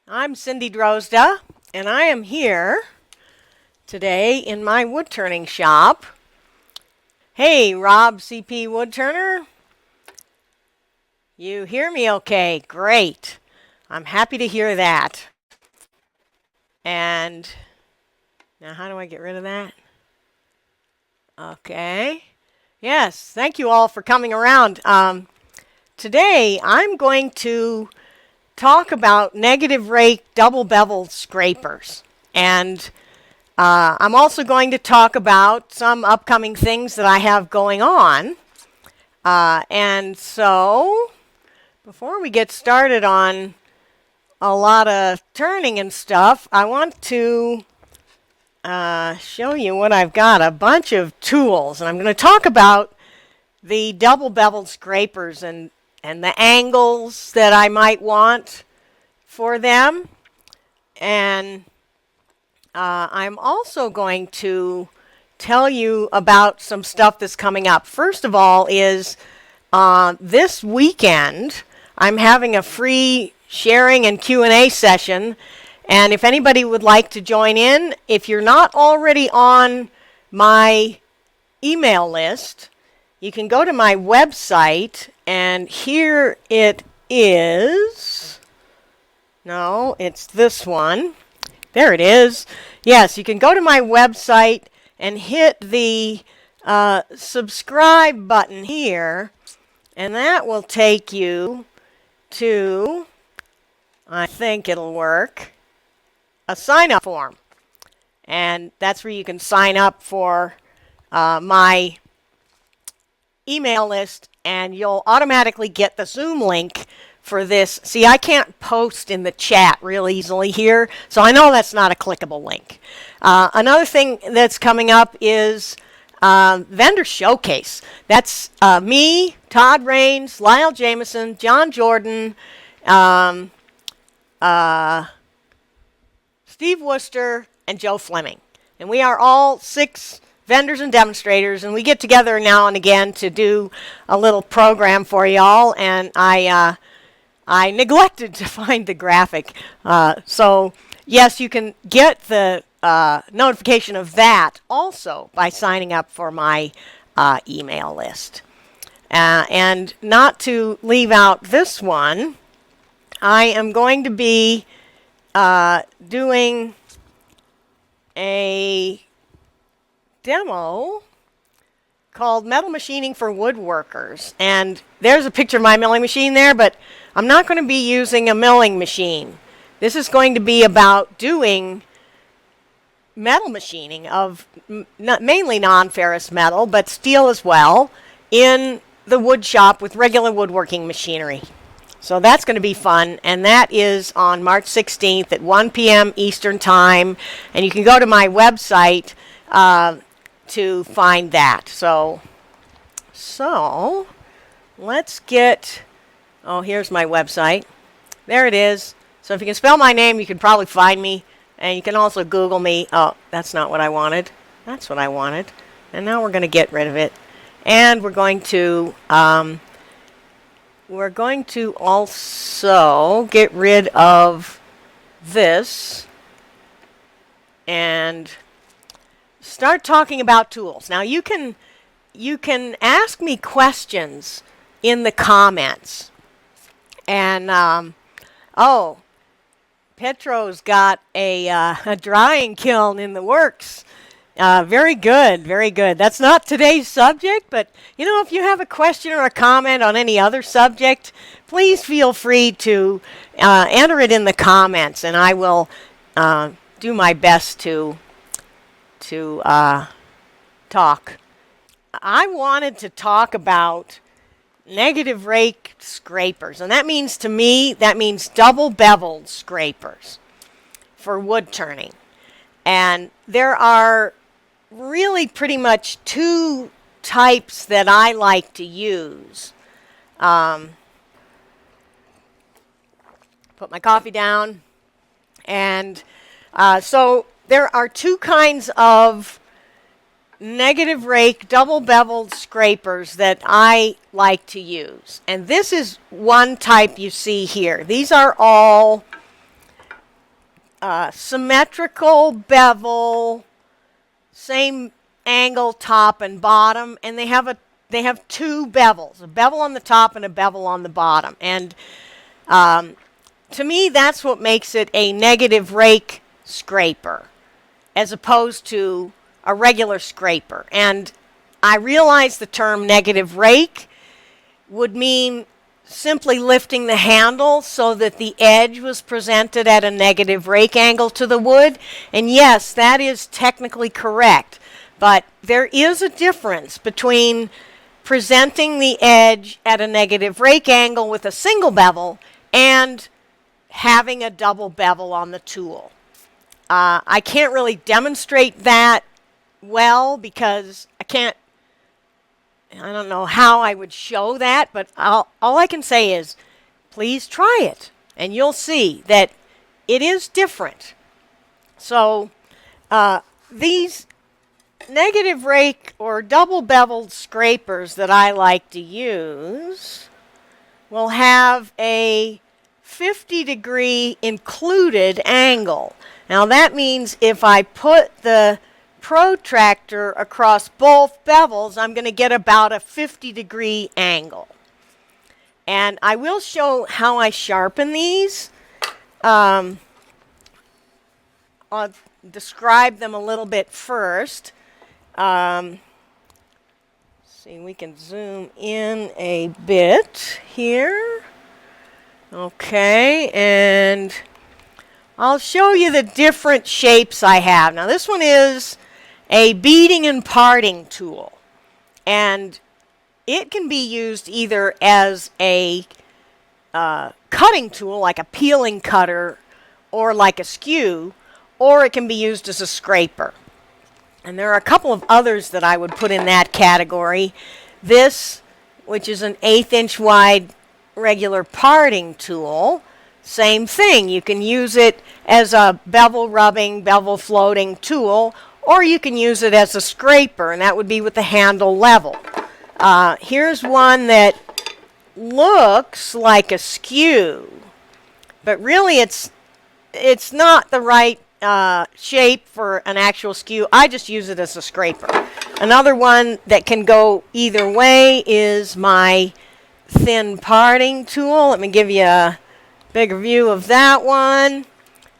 I'm Cindy Drozda, and I am here today in my woodturning shop. Hey, Rob CP Woodturner. You hear me okay? Great. I'm happy to hear that. And now how do I get rid of that? Okay. Yes, thank you all for coming around. Today I'm going to talk about Negative Rake double bevel scrapers. And I'm also going to talk about some upcoming things that I have going on. And so, before we get started on a lot of turning and stuff, I want to show you what I've got. A bunch of tools. And I'm going to talk about the double beveled scrapers and the angles that I might want for them. And I'm also going to tell you about some stuff that's coming up. First of all is this weekend I'm having a free sharing and Q&A session. And if anybody would like to join in, if you're not already on my email list, you can go to my website, and here it is. No, it's this one. There it is. Yes, you can go to my website and hit the subscribe button here, and that will take you to, I think it'll work, a sign-up form. And that's where you can sign up for my email list, and you'll automatically get the Zoom link for this. See, I can't post in the chat real easily here, so I know that's not a clickable link. Another thing that's coming up is vendor showcase. That's me, Todd Raines, Lyle Jameson, John Jordan, Steve Worcester, and Joe Fleming. And we are all 6 vendors and demonstrators, and we get together now and again to do a little program for y'all, and I neglected to find the graphic. So yes, you can get the notification of that also by signing up for my email list. And not to leave out this one, I am going to be doing a demo called Metal Machining for Woodworkers. And there's a picture of my milling machine there, but I'm not going to be using a milling machine. This is going to be about doing metal machining of mainly non-ferrous metal, but steel as well, in the wood shop with regular woodworking machinery. So that's going to be fun, and that is on March 16th at 1 p.m. Eastern Time. And you can go to my website to find that. So let's get, oh, here's my website. There it is. So if you can spell my name, you can probably find me. And you can also Google me. Oh, that's not what I wanted. That's what I wanted. And now we're going to get rid of it. And we're going to also get rid of this and start talking about tools. Now you can ask me questions in the comments. And oh, Petro's got a drying kiln in the works. Very good, very good. That's not today's subject, but you know, if you have a question or a comment on any other subject, please feel free to enter it in the comments, and I will do my best to talk. I wanted to talk about Negative Rake scrapers, and that means, to me, that means double beveled scrapers for wood turning. And there are really pretty much 2 types that I like to use. Put my coffee down. And so there are 2 kinds of Negative Rake double beveled scrapers that I like to use. And this is one type you see here. These are all symmetrical bevel, same angle top and bottom, and they have two bevels, a bevel on the top and a bevel on the bottom. And to me, that's what makes it a negative rake scraper as opposed to a regular scraper. And I realize the term negative rake would mean simply lifting the handle so that the edge was presented at a negative rake angle to the wood. And yes, that is technically correct. But there is a difference between presenting the edge at a negative rake angle with a single bevel and having a double bevel on the tool. I can't really demonstrate that well because I don't know how I would show that, but all I can say is please try it and you'll see that it is different. So these negative rake or double beveled scrapers that I like to use will have a 50-degree included angle. Now that means if I put the protractor across both bevels, I'm going to get about a 50-degree angle. And I will show how I sharpen these. I'll describe them a little bit first. See, we can zoom in a bit here. Okay, and I'll show you the different shapes I have. Now this one is a beading and parting tool, and it can be used either as a cutting tool, like a peeling cutter, or like a skew, or it can be used as a scraper. And there are a couple of others that I would put in that category. This, which is an 1/8 inch wide regular parting tool, same thing. You can use it as a bevel rubbing, bevel floating tool, or you can use it as a scraper, and that would be with the handle level. Here's one that looks like a skew, but really it's not the right shape for an actual skew. I just use it as a scraper. Another one that can go either way is my thin parting tool. Let me give you a bigger view of that one.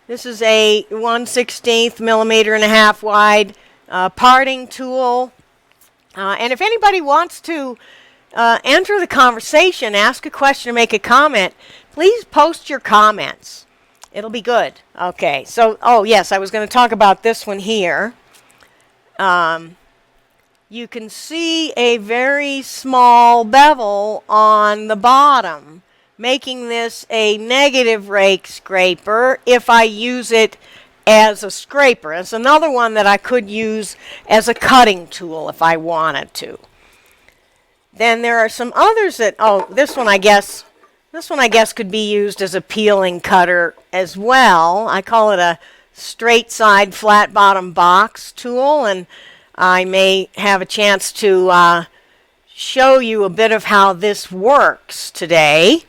This is a 1/16 millimeter and a half wide parting tool. And if anybody wants to enter the conversation, ask a question, or make a comment, please post your comments. It'll be good. Okay, so, oh yes, I was going to talk about this one here. You can see a very small bevel on the bottom, making this a negative rake scraper if I use it as a scraper. It's another one that I could use as a cutting tool if I wanted to. Then there are some others that, this one I guess could be used as a peeling cutter as well. I call it a straight side flat bottom box tool, and I may have a chance to show you a bit of how this works today.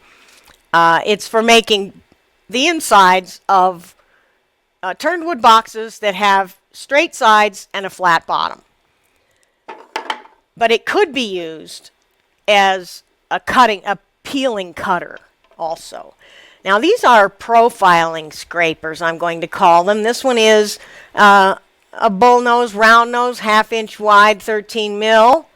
It's for making the insides of turned wood boxes that have straight sides and a flat bottom. But it could be used as a peeling cutter also. Now these are profiling scrapers, I'm going to call them. This one is a bull nose, round nose, 1/2 inch wide, 13 mil.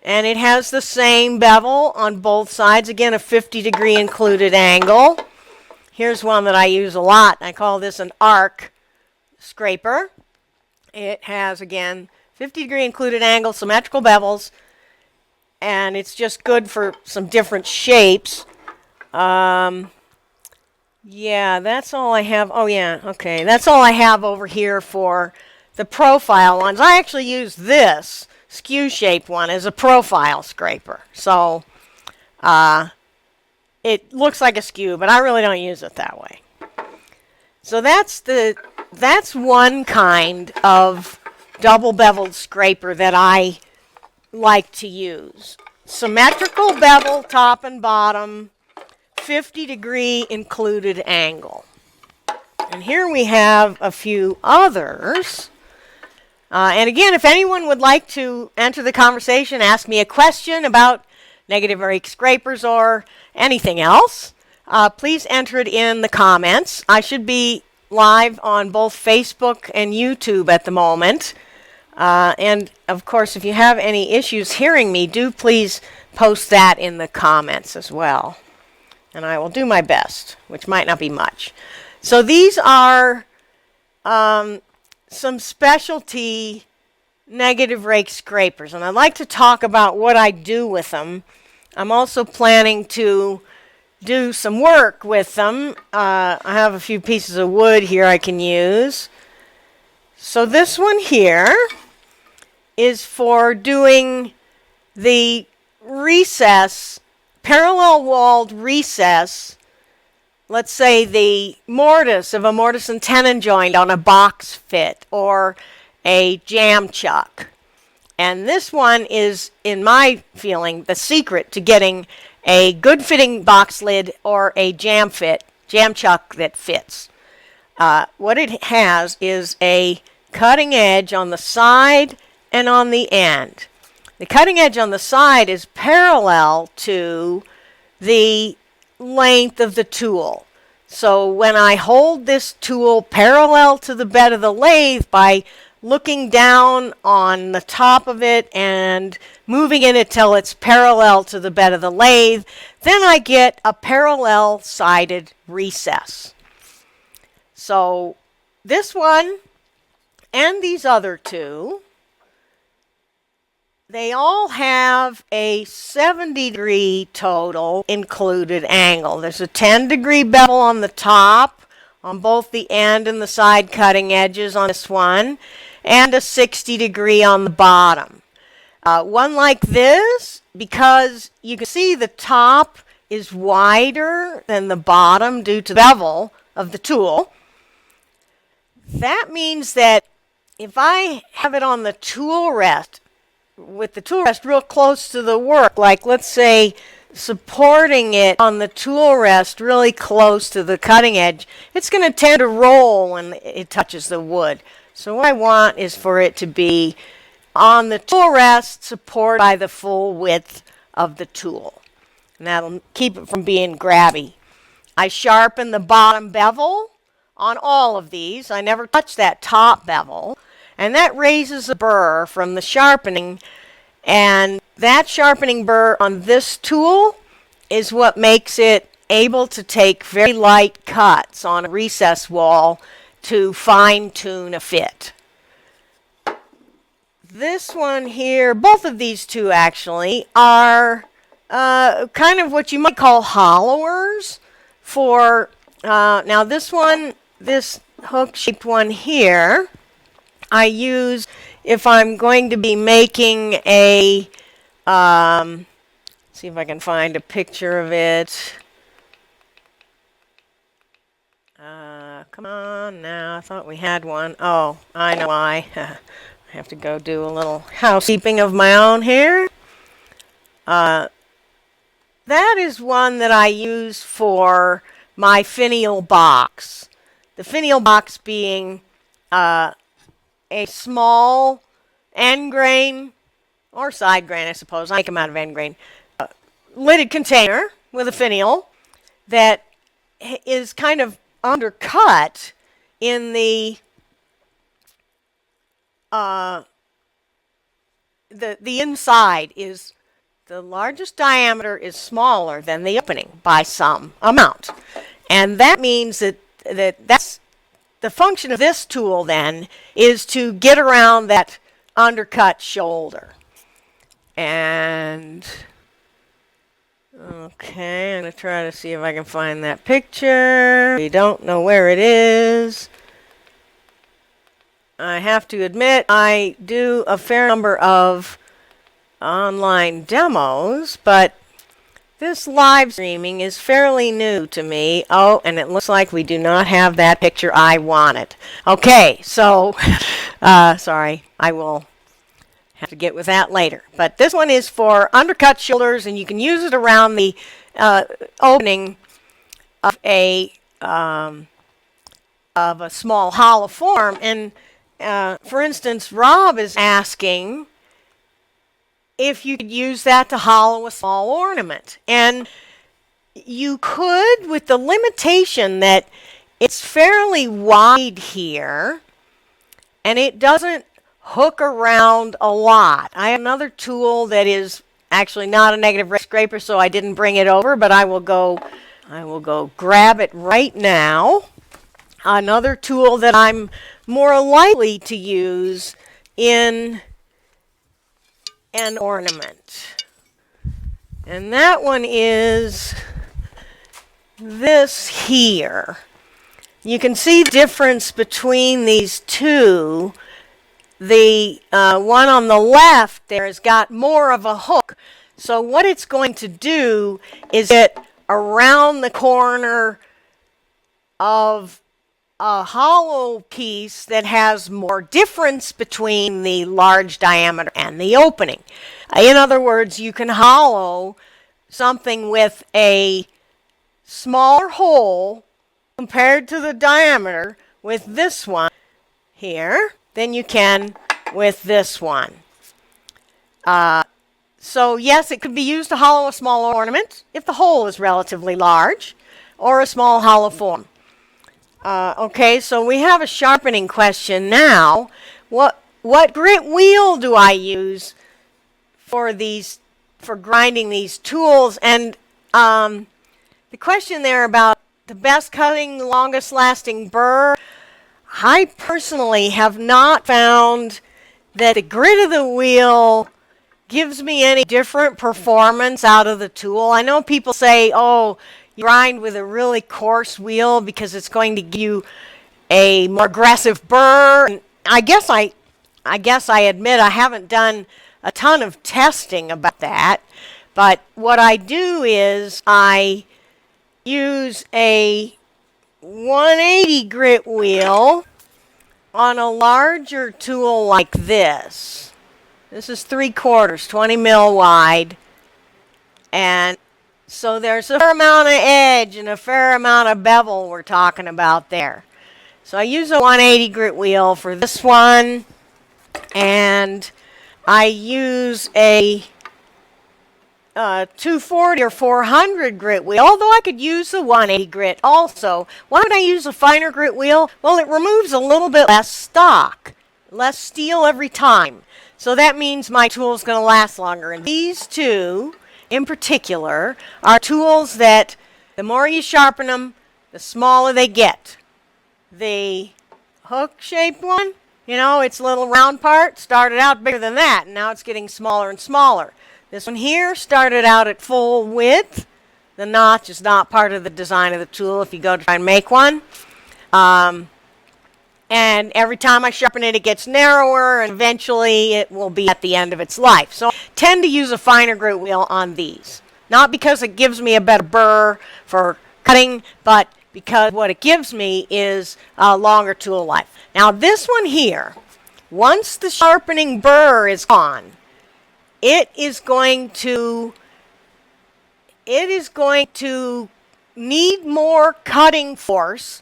And it has the same bevel on both sides. Again, a 50-degree included angle. Here's one that I use a lot. I call this an arc scraper. It has, again, 50-degree included angle, symmetrical bevels, and it's just good for some different shapes. Yeah, that's all I have. Oh, yeah, okay. That's all I have over here for the profile ones. I actually use this skew shape one as a profile scraper. So it looks like a skew, but I really don't use it that way. So that's one kind of double beveled scraper that I like to use. Symmetrical bevel top and bottom, 50-degree included angle. And here we have a few others. And again, if anyone would like to enter the conversation, ask me a question about Negative Rake scrapers or anything else, please enter it in the comments. I should be live on both Facebook and YouTube at the moment. And of course, if you have any issues hearing me, do please post that in the comments as well. And I will do my best, which might not be much. So these are some specialty Negative Rake scrapers, and I'd like to talk about what I do with them. I'm also planning to do some work with them. I have a few pieces of wood here I can use. So this one here is for doing the recess, parallel walled recess. Let's say the mortise of a mortise and tenon joint on a box fit or a jam chuck. And this one is, in my feeling, the secret to getting a good fitting box lid or a jam chuck that fits. What it has is a cutting edge on the side and on the end. The cutting edge on the side is parallel to the length of the tool. So when I hold this tool parallel to the bed of the lathe by looking down on the top of it and moving it until it's parallel to the bed of the lathe, then I get a parallel sided recess. So this one and these other two, they all have a 70-degree total included angle. There's a 10-degree bevel on the top, on both the end and the side cutting edges on this one, and a 60-degree on the bottom. One like this, because you can see the top is wider than the bottom due to the bevel of the tool. That means that if I have it on the tool rest, with the tool rest real close to the work, like let's say supporting it on the tool rest really close to the cutting edge, it's going to tend to roll when it touches the wood. So what I want is for it to be on the tool rest, supported by the full width of the tool. And that'll keep it from being grabby. I sharpen the bottom bevel on all of these. I never touch that top bevel. And that raises a burr from the sharpening. And that sharpening burr on this tool is what makes it able to take very light cuts on a recess wall to fine-tune a fit. This one here, both of these two actually, are kind of what you might call hollowers for, now this one, this hook-shaped one here, I use if I'm going to be making a, see if I can find a picture of it. Come on now, I thought we had one. Oh, I know why. I have to go do a little housekeeping of my own here. That is one that I use for my finial box. The finial box being a small end grain or side grain, I suppose. I make them out of end grain. Lidded container with a finial that is kind of undercut in the inside is the largest diameter is smaller than the opening by some amount. And that means that's the function of this tool then is to get around that undercut shoulder. And okay, I'm going to try to see if I can find that picture. We don't know where it is. I have to admit I do a fair number of online demos, but this live streaming is fairly new to me. Oh, and it looks like we do not have that picture I wanted. Okay, so sorry, I will have to get with that later. But this one is for undercut shoulders, and you can use it around the opening of a of a small hollow form. And for instance, Rob is asking if you could use that to hollow a small ornament. And you could, with the limitation that it's fairly wide here and it doesn't hook around a lot. I have another tool that is actually not a negative rake scraper, so I didn't bring it over, but I will go grab it right now. Another tool that I'm more likely to use in an ornament. And that one is this here. You can see the difference between these two. The one on the left there has got more of a hook. So what it's going to do is get around the corner of a hollow piece that has more difference between the large diameter and the opening. In other words, you can hollow something with a smaller hole compared to the diameter with this one here than you can with this one. So yes, it could be used to hollow a small ornament if the hole is relatively large, or a small hollow form. Okay, so we have a sharpening question now. What grit wheel do I use for grinding these tools? And the question there about the best cutting, longest lasting burr, I personally have not found that the grit of the wheel gives me any different performance out of the tool. I know people say, oh, you grind with a really coarse wheel because it's going to give you a more aggressive burr. And I guess I admit I haven't done a ton of testing about that. But what I do is I use a 180 grit wheel on a larger tool like this. This is 3/4, 20 mil wide. And so there's a fair amount of edge and a fair amount of bevel we're talking about there. So I use a 180 grit wheel for this one. And I use a 240 or 400 grit wheel, although I could use the 180 grit also. Why would I use a finer grit wheel? Well, it removes a little bit less stock, less steel every time. So that means my tool is going to last longer. And these two, in particular, are tools that the more you sharpen them, the smaller they get. The hook-shaped one, you know, its little round part started out bigger than that, and now it's getting smaller and smaller. This one here started out at full width. The notch is not part of the design of the tool if you go to try and make one. And every time I sharpen it, it gets narrower, and eventually it will be at the end of its life. So I tend to use a finer grit wheel on these. Not because it gives me a better burr for cutting, but because what it gives me is a longer tool life. Now this one here, once the sharpening burr is gone, it is going to need more cutting force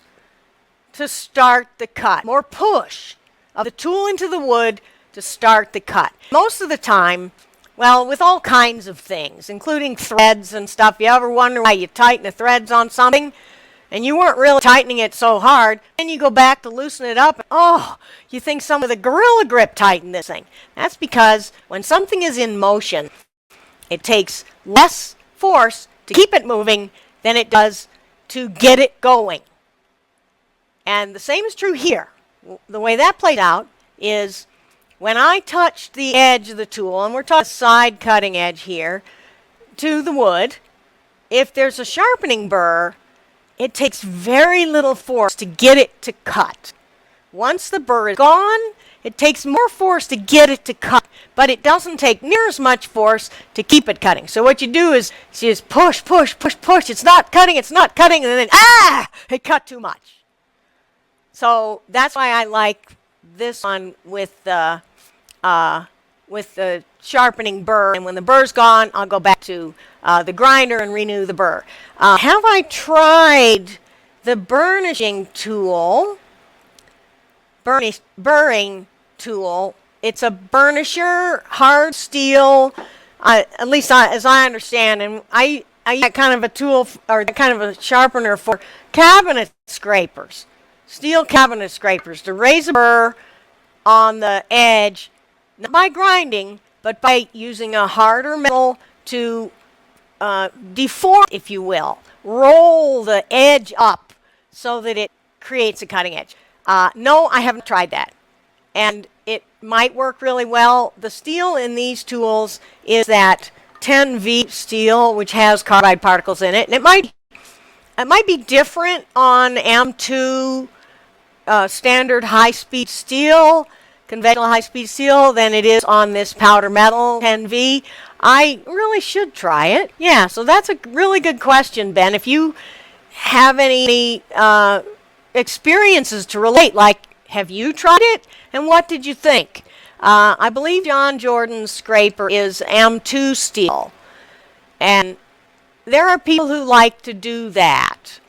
to start the cut, more push of the tool into the wood to start the cut. Most of the time, well, with all kinds of things, including threads and stuff, you ever wonder why you tighten the threads on something and you weren't really tightening it so hard, and you go back to loosen it up, and oh, you think some of the Gorilla Grip tightened this thing. That's because when something is in motion, it takes less force to keep it moving than it does to get it going. And the same is true here. The way that played out is when I touched the edge of the tool, and we're talking side cutting edge here, to the wood, if there's a sharpening burr, it takes very little force to get it to cut. Once the burr is gone, it takes more force to get it to cut, but it doesn't take near as much force to keep it cutting. So what you do is you just push, push, push, push. It's not cutting, and then, it cut too much. So that's why I like this one with the sharpening burr. And when the burr's gone, I'll go back to the grinder and renew the burr. Have I tried the burnishing tool? burring tool. It's a burnisher, hard steel, at least as I understand, and I use that kind of a tool or that kind of a sharpener for cabinet scrapers, steel cabinet scrapers, to raise a burr on the edge, not by grinding, but by using a harder metal to deform, if you will, roll the edge up so that it creates a cutting edge. No, I haven't tried that, and it might work really well. The steel in these tools is that 10V steel, which has carbide particles in it, and it might be different on M2 standard high-speed steel, conventional high-speed steel, than it is on this powder metal 10V. I really should try it. Yeah, so that's a really good question, Ben. If you have any experiences to relate, like, have you tried it, and what did you think? I believe John Jordan's scraper is M2 steel, and there are people who like to do that.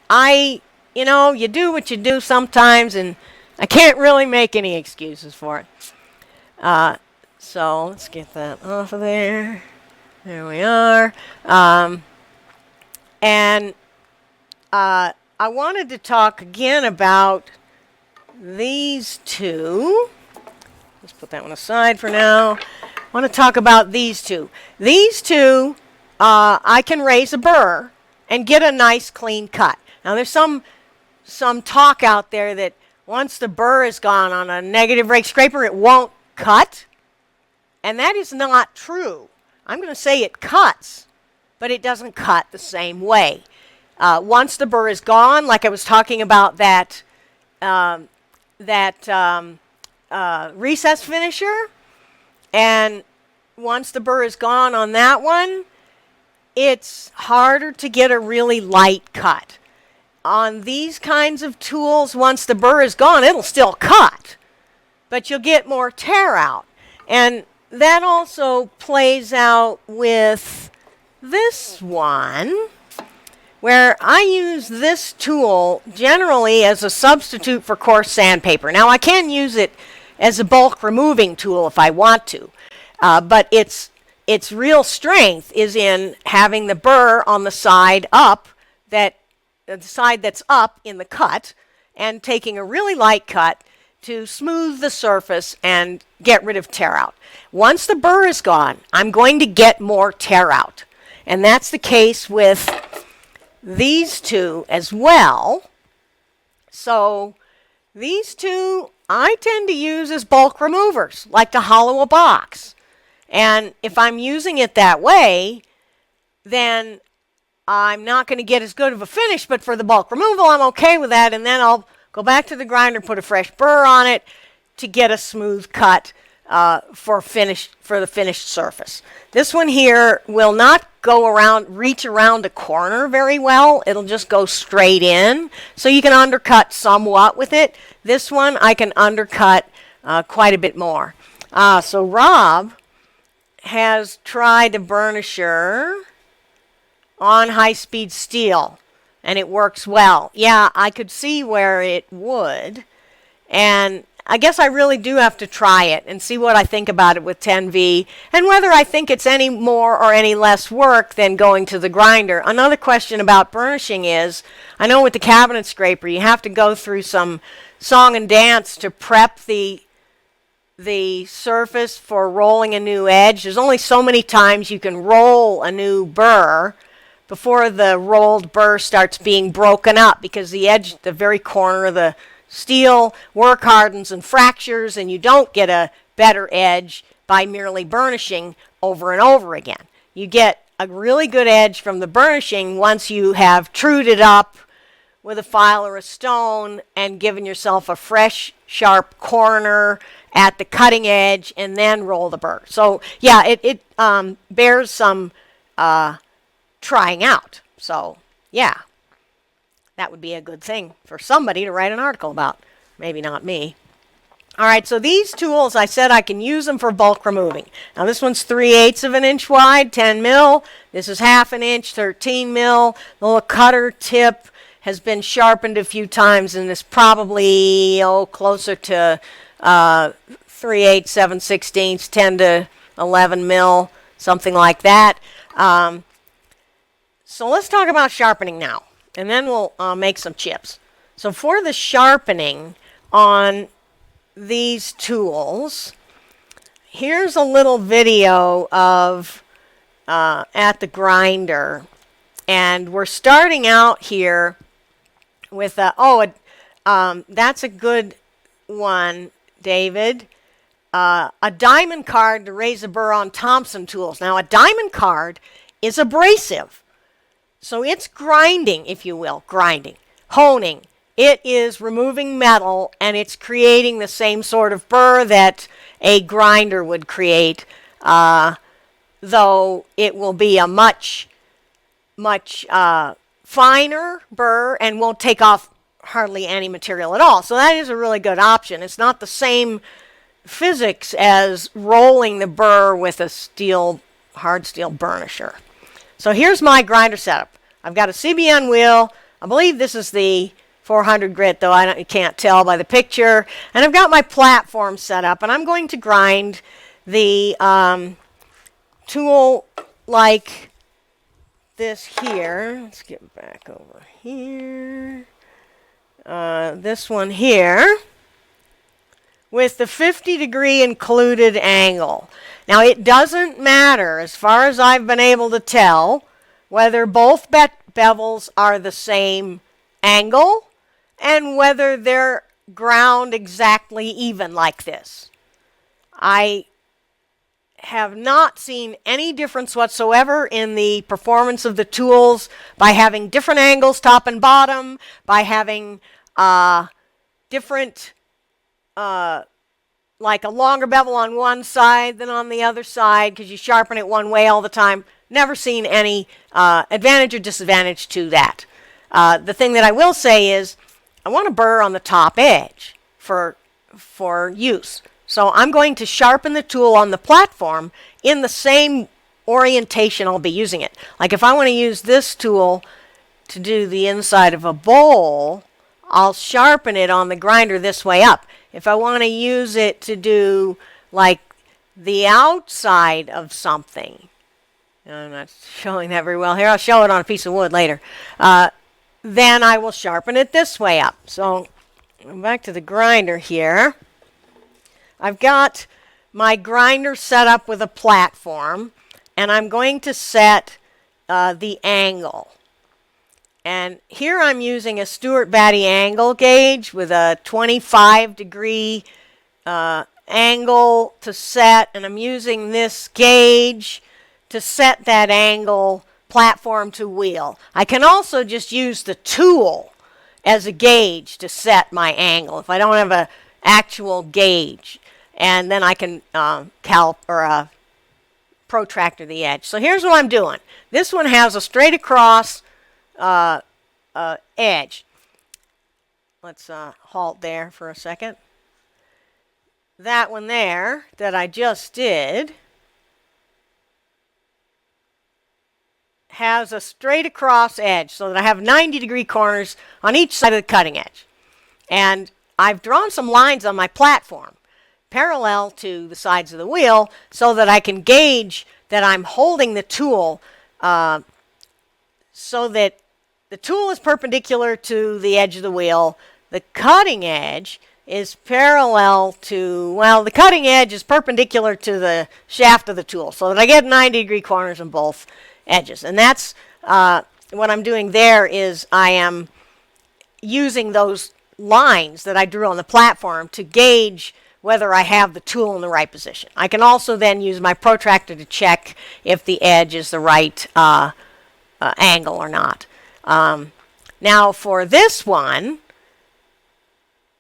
You know, you do what you do sometimes, and I can't really make any excuses for it. So let's get that off of there. There we are. And I wanted to talk again about these two. Let's put that one aside for now. I want to talk about these two. These two, I can raise a burr and get a nice clean cut. Now there's some talk out there that once the burr is gone on a negative rake scraper, it won't cut. And that is not true. I'm going to say it cuts, but it doesn't cut the same way. Once the burr is gone, like I was talking about that recess finisher, and once the burr is gone on that one, it's harder to get a really light cut. On these kinds of tools, once the burr is gone, it'll still cut, but you'll get more tear out. And that also plays out with this one, where I use this tool generally as a substitute for coarse sandpaper. Now, I can use it as a bulk removing tool if I want to, but its real strength is in having the burr on the side up, the side that's up in the cut, and taking a really light cut to smooth the surface and get rid of tear out. Once the burr is gone, I'm going to get more tear out, and that's the case with these two as well. So these two I tend to use as bulk removers, like to hollow a box. And if I'm using it that way, then I'm not going to get as good of a finish, but for the bulk removal, I'm okay with that, and then I'll go back to the grinder, put a fresh burr on it to get a smooth cut for the finished surface. This one here will not reach around a corner very well. It'll just go straight in, so you can undercut somewhat with it. This one I can undercut quite a bit more. So Rob has tried the Burnisher on high-speed steel, and it works well. Yeah, I could see where it would, and I guess I really do have to try it and see what I think about it with 10V, and whether I think it's any more or any less work than going to the grinder. Another question about burnishing is, I know with the cabinet scraper, you have to go through some song and dance to prep the surface for rolling a new edge. There's only so many times you can roll a new burr before the rolled burr starts being broken up, because the edge, the very corner of the steel, work hardens and fractures, and you don't get a better edge by merely burnishing over and over again. You get a really good edge from the burnishing once you have trued it up with a file or a stone and given yourself a fresh, sharp corner at the cutting edge, and then roll the burr. So yeah, it bears some trying out. So yeah, that would be a good thing for somebody to write an article about. Maybe not me. All right, so these tools, I said I can use them for bulk removing. Now this one's 3/8 of an inch wide, 10 mil. This is 1/2 inch, 13 mil. The little cutter tip has been sharpened a few times and is probably closer to 3/8, 7/16, 10 to 11 mil, something like that. So let's talk about sharpening now, and then we'll make some chips. So for the sharpening on these tools, here's a little video of at the grinder, and we're starting out here with that's a good one, David. A diamond card to raise a burr on Thompson tools. Now, a diamond card is abrasive, so it's grinding, if you will, honing. It is removing metal, and it's creating the same sort of burr that a grinder would create, though it will be a much finer burr and won't take off hardly any material at all. So that is a really good option. It's not the same physics as rolling the burr with a hard steel burnisher. So here's my grinder setup. I've got a CBN wheel. I believe this is the 400 grit, though you can't tell by the picture. And I've got my platform set up, and I'm going to grind the tool like this here. Let's get back over here. This one here with the 50-degree included angle. Now, it doesn't matter, as far as I've been able to tell, whether both bevels are the same angle and whether they're ground exactly even like this. I have not seen any difference whatsoever in the performance of the tools by having different angles top and bottom, by having different like a longer bevel on one side than on the other side because you sharpen it one way all the time. Never seen any advantage or disadvantage to that. The thing that I will say is I want a burr on the top edge for use. So I'm going to sharpen the tool on the platform in the same orientation I'll be using it. Like if I want to use this tool to do the inside of a bowl, I'll sharpen it on the grinder this way up. If I want to use it to do like the outside of something, I'm not showing that very well here. I'll show it on a piece of wood later. Then I will sharpen it this way up. So back to the grinder here. I've got my grinder set up with a platform, and I'm going to set the angle. And here I'm using a Stewart Batty angle gauge with a 25-degree angle to set, and I'm using this gauge to set that angle platform to wheel. I can also just use the tool as a gauge to set my angle if I don't have an actual gauge, and then I can protractor the edge. So here's what I'm doing. This one has a straight across edge. Let's halt there for a second. That one there that I just did has a straight across edge so that I have 90-degree corners on each side of the cutting edge. And I've drawn some lines on my platform parallel to the sides of the wheel so that I can gauge that I'm holding the tool so that the tool is perpendicular to the edge of the wheel. The cutting edge is parallel to, well, the cutting edge is perpendicular to the shaft of the tool so that I get 90-degree corners on both edges. And that's what I'm doing there is I am using those lines that I drew on the platform to gauge whether I have the tool in the right position. I can also then use my protractor to check if the edge is the right angle or not. Now for this one,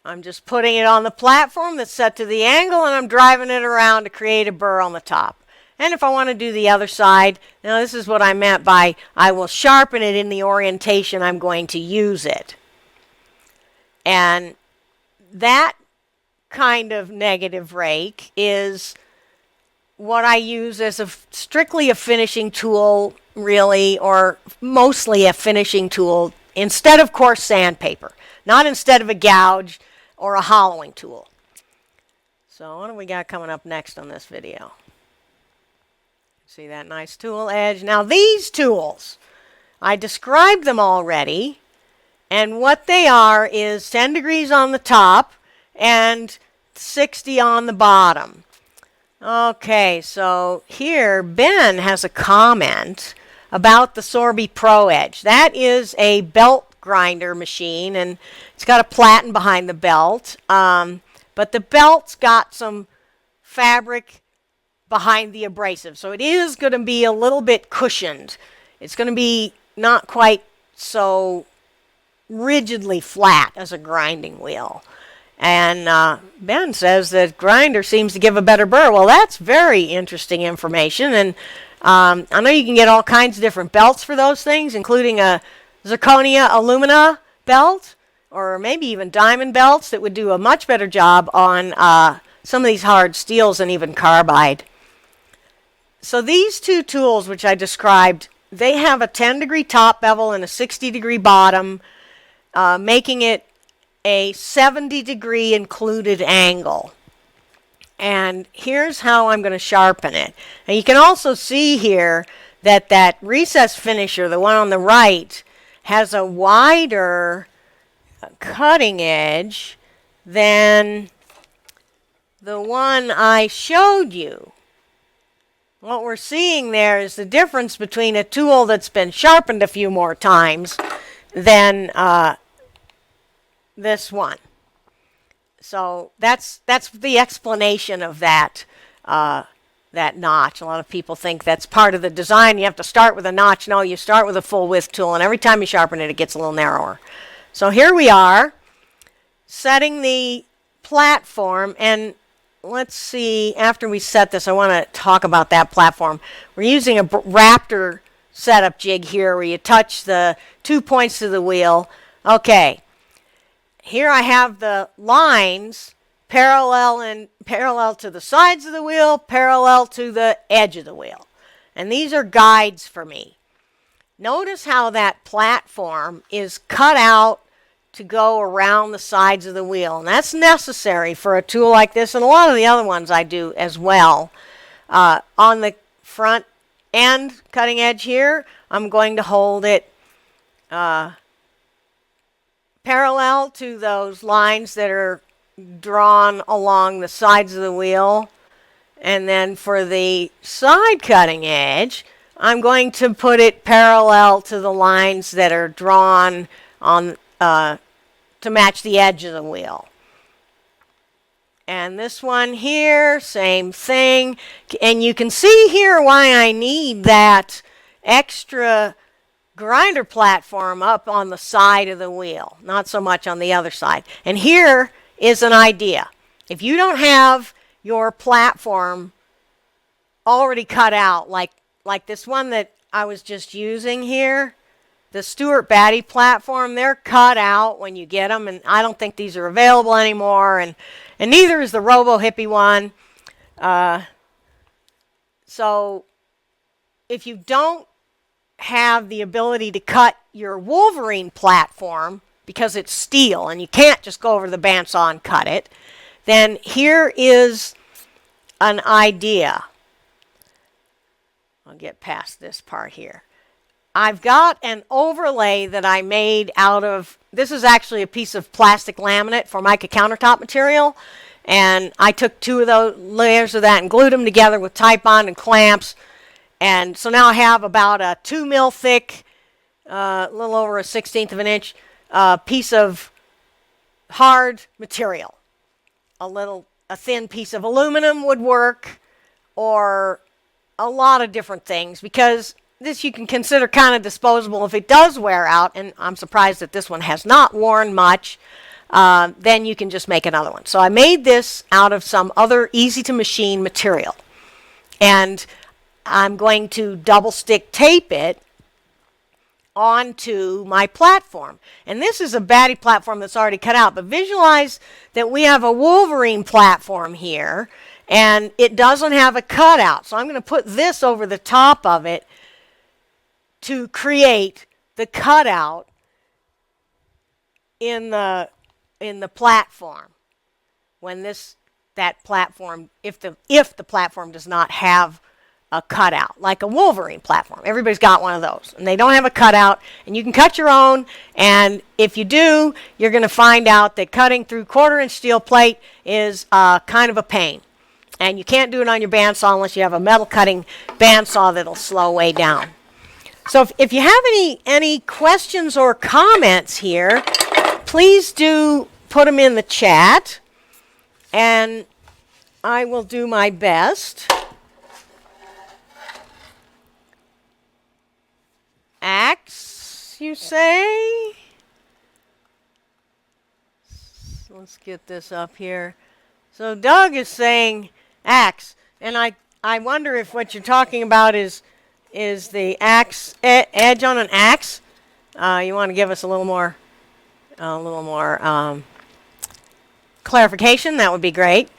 I'm just putting it on the platform that's set to the angle, and I'm driving it around to create a burr on the top. And if I want to do the other side, now this is what I meant by I will sharpen it in the orientation I'm going to use it. And that kind of negative rake is what I use as strictly a finishing tool, really, or mostly a finishing tool instead of coarse sandpaper, not instead of a gouge or a hollowing tool. So what do we got coming up next on this video? See that nice tool edge? Now these tools, I described them already, and what they are is 10 degrees on the top and 60 on the bottom. Okay, so here Ben has a comment about the Sorby Pro Edge. That is a belt grinder machine, and it's got a platen behind the belt, but the belt's got some fabric behind the abrasive, so it is going to be a little bit cushioned. It's going to be not quite so rigidly flat as a grinding wheel. And Ben says that grinder seems to give a better burr. Well, that's very interesting information, and I know you can get all kinds of different belts for those things, including a zirconia alumina belt, or maybe even diamond belts that would do a much better job on some of these hard steels and even carbide. So these two tools which I described, they have a 10-degree top bevel and a 60-degree bottom, making it a 70-degree included angle. And here's how I'm going to sharpen it. And you can also see here that that recess finisher, the one on the right, has a wider cutting edge than the one I showed you. What we're seeing there is the difference between a tool that's been sharpened a few more times than this one. So that's the explanation of that that notch. A lot of people think that's part of the design. You have to start with a notch. No, you start with a full width tool, and every time you sharpen it, it gets a little narrower. So here we are, setting the platform, and let's see, after we set this, I want to talk about that platform. We're using a Raptor setup jig here where you touch the 2 points of the wheel. Okay, here I have the lines parallel to the sides of the wheel, parallel to the edge of the wheel. And these are guides for me. Notice how that platform is cut out to go around the sides of the wheel. And that's necessary for a tool like this, and a lot of the other ones I do as well. On the front end cutting edge here, I'm going to hold it parallel to those lines that are drawn along the sides of the wheel. And then for the side cutting edge, I'm going to put it parallel to the lines that are drawn on to match the edge of the wheel. And this one here, same thing. And you can see here why I need that extra grinder platform up on the side of the wheel, not so much on the other side. And here is an idea. If you don't have your platform already cut out, like this one that I was just using here, the Stuart Batty platform, they're cut out when you get them, and I don't think these are available anymore, and neither is the Robo Hippie one. So if you don't have the ability to cut your Wolverine platform because it's steel and you can't just go over to the bandsaw and cut it, then here is an idea. I'll get past this part here. I've got an overlay that I made out of, this is actually a piece of plastic laminate for mica countertop material, and I took 2 of those layers of that and glued them together with Titebond and clamps, and so now I have about a 2 mil thick, a little over a 1/16 of an inch piece of hard material. A thin piece of aluminum would work, or a lot of different things, because this you can consider kind of disposable. If it does wear out, and I'm surprised that this one has not worn much, then you can just make another one. So I made this out of some other easy to machine material, and I'm going to double stick tape it onto my platform. And this is a Batty platform that's already cut out, but visualize that we have a Wolverine platform here, and it doesn't have a cutout. So I'm going to put this over the top of it to create the cutout in the platform when that platform, if the platform does not have a cutout, like a Wolverine platform. Everybody's got one of those, and they don't have a cutout, and you can cut your own, and if you do, you're going to find out that cutting through 1/4-inch steel plate is kind of a pain, and you can't do it on your bandsaw unless you have a metal cutting bandsaw that'll slow way down. So if you have any questions or comments here, please do put them in the chat, and I will do my best. Axe, you say? Let's get this up here. So Doug is saying axe, and I wonder if what you're talking about is the axe edge on an axe. You want to give us a little more clarification? That would be great.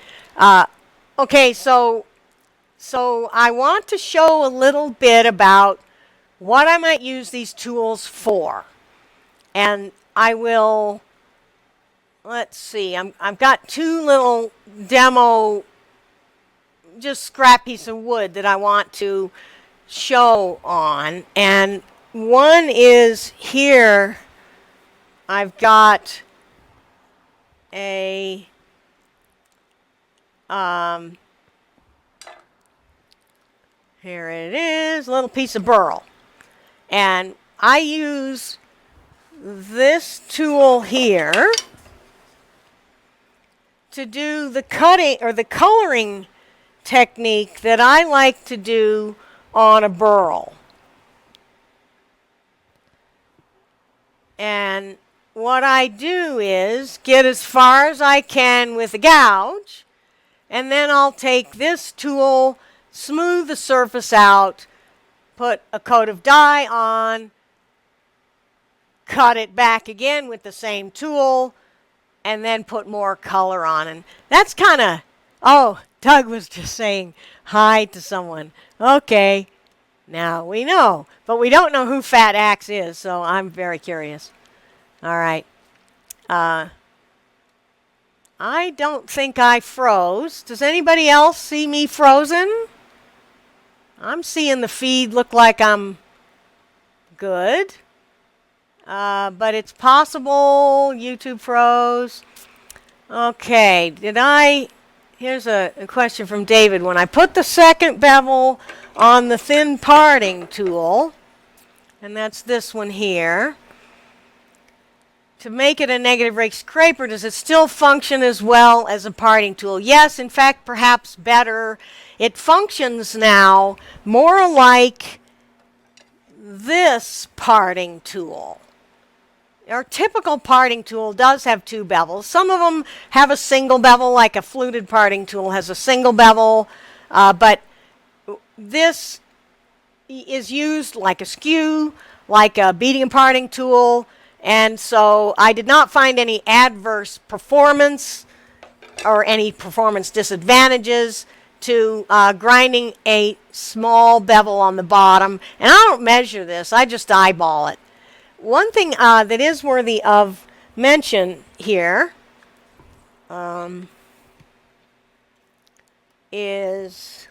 Okay, so I want to show a little bit about what I might use these tools for. And I will, let's see, I've got 2 little demo, just scrap piece of wood that I want to show on. And one is here, I've got a, here it is, a little piece of burl. And I use this tool here to do the cutting or the coloring technique that I like to do on a burl. And what I do is get as far as I can with a gouge, and then I'll take this tool, smooth the surface out, put a coat of dye on, cut it back again with the same tool, and then put more color on. And that's kind of, oh, Doug was just saying hi to someone. Okay, now we know. But we don't know who Fat Axe is, so I'm very curious. All right. I don't think I froze. Does anybody else see me frozen? I'm seeing the feed look like I'm good. But it's possible YouTube froze. Okay, here's a question from David. When I put the second bevel on the thin parting tool, and that's this one here, to make it a negative rake scraper, does it still function as well as a parting tool? Yes, in fact, perhaps better. It functions now more like this parting tool. Our typical parting tool does have 2 bevels. Some of them have a single bevel, like a fluted parting tool has a single bevel, but this is used like a skew, like a beating and parting tool, and so I did not find any adverse performance or any performance disadvantages to grinding a small bevel on the bottom. And I don't measure this, I just eyeball it. One thing that is worthy of mention here is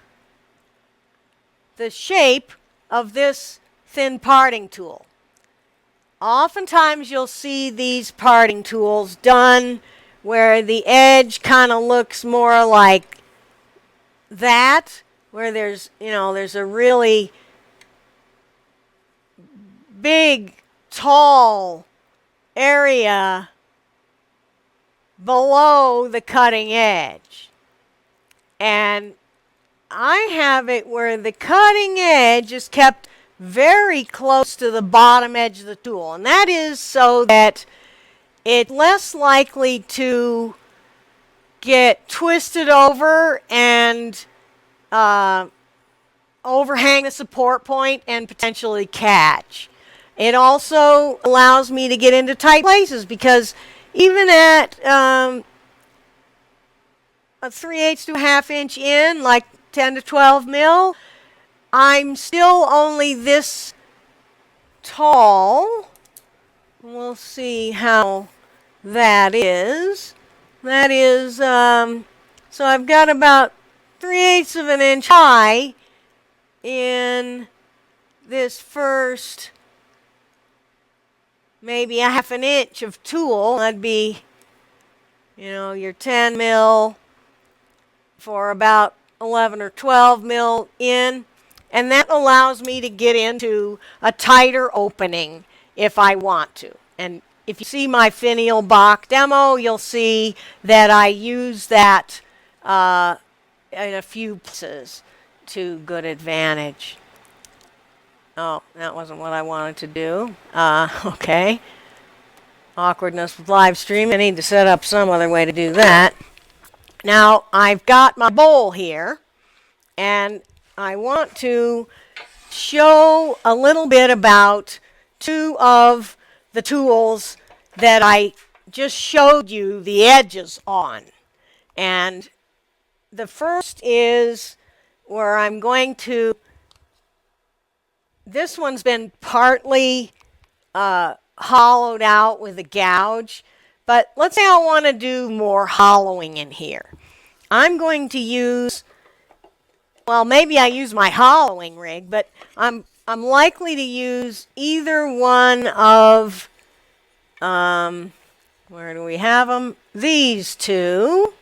the shape of this thin parting tool. Oftentimes you'll see these parting tools done where the edge kind of looks more like that, where there's a really big, tall area below the cutting edge. And I have it where the cutting edge is kept very close to the bottom edge of the tool. And that is so that it's less likely to get twisted over and overhang the support point and potentially catch. It also allows me to get into tight places because even at a 3/8 to a 1/2 inch in, like 10 to 12 mil, I'm still only this tall. We'll see how that is, so I've got about 3/8 of an inch high in this first, maybe a 1/2 inch of tool. That'd be, your 10 mil for about 11 or 12 mil in. And that allows me to get into a tighter opening if I want to. And if you see my finial Bach demo, you'll see that I use that in a few places to good advantage. Oh, that wasn't what I wanted to do. Okay. Awkwardness with live stream. I need to set up some other way to do that. Now, I've got my bowl here, and I want to show a little bit about two of the tools that I just showed you the edges on. And the first is where I'm going to, this one's been partly hollowed out with a gouge, but let's say I want to do more hollowing in here. I'm going to use, well, maybe I use my hollowing rig, but I'm likely to use either one of, where do we have them? These two.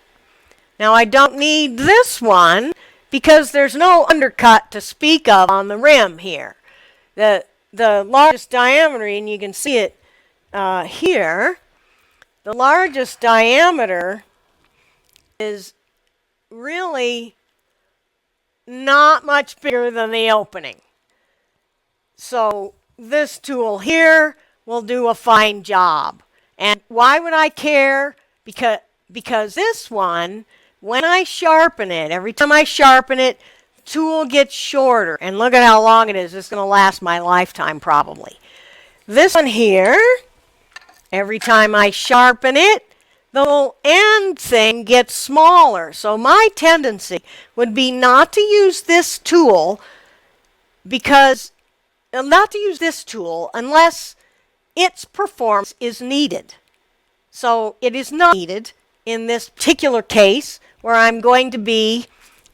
Now I don't need this one because there's no undercut to speak of on the rim here. The largest diameter, and you can see it here, the largest diameter is really not much bigger than the opening. So this tool here will do a fine job. And why would I care? Because this one, when I sharpen it, every time I sharpen it, the tool gets shorter. And look at how long it is. It's going to last my lifetime probably. This one here, every time I sharpen it, the little end thing gets smaller. So my tendency would be not to use this tool unless its performance is needed. So it is not needed in this particular case where I'm going to be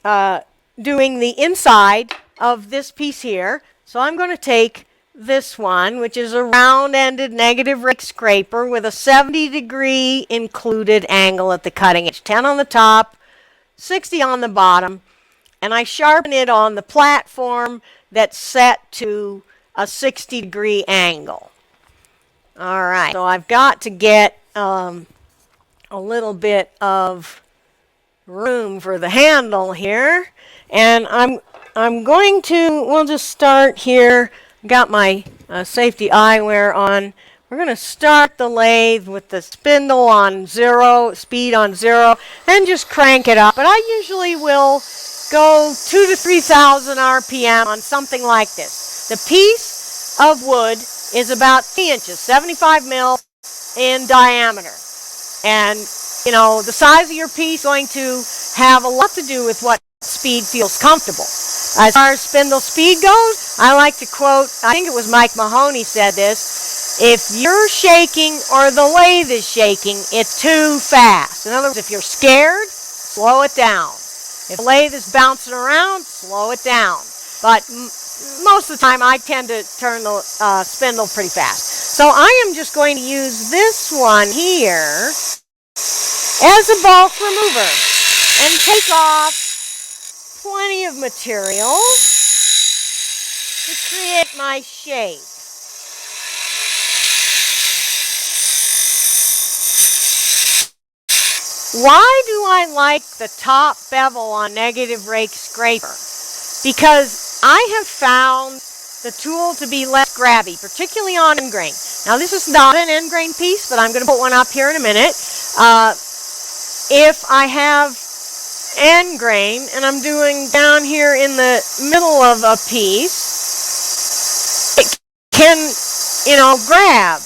doing the inside of this piece here. So I'm going to take this one, which is a round-ended negative rake scraper with a 70-degree included angle at the cutting edge. 10 on the top, 60 on the bottom, and I sharpen it on the platform that's set to a 60-degree angle. All right, so I've got to get a little bit of room for the handle here, and I'm going to, we'll just start here. Got my safety eyewear on. We're going to start the lathe with the spindle on 0, speed on 0, and just crank it up. But I usually will go 2,000 to 3,000 RPM on something like this. The piece of wood is about 3 inches, 75 mil in diameter. And, the size of your piece is going to have a lot to do with what speed feels comfortable. As far as spindle speed goes, I like to quote, I think it was Mike Mahoney said this, if you're shaking or the lathe is shaking, it's too fast. In other words, if you're scared, slow it down. If the lathe is bouncing around, slow it down. But most of the time, I tend to turn the spindle pretty fast. So I am just going to use this one here as a bulk remover and take off plenty of material to create my shape. Why do I like the top bevel on Negative Rake scraper? Because I have found the tool to be less grabby, particularly on end grain. Now this is not an end grain piece, but I'm going to put one up here in a minute. If I have end grain and I'm doing down here in the middle of a piece, it can, grab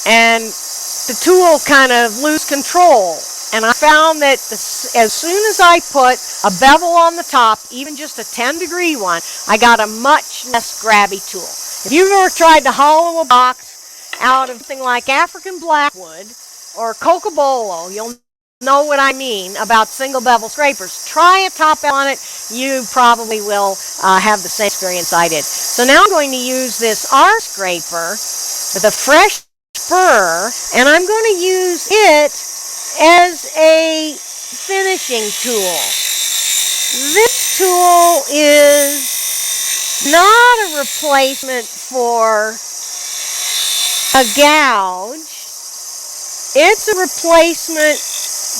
and the tool kind of lose control. And I found that as soon as I put a bevel on the top, even just a 10-degree one, I got a much less grabby tool. If you've ever tried to hollow a box out of something like African blackwood, or cocobolo. You'll know what I mean about single bevel scrapers. Try a top bevel on it. You probably will have the same experience I did. So now I'm going to use this R scraper with a fresh burr, and I'm going to use it as a finishing tool. This tool is not a replacement for a gouge. It's a replacement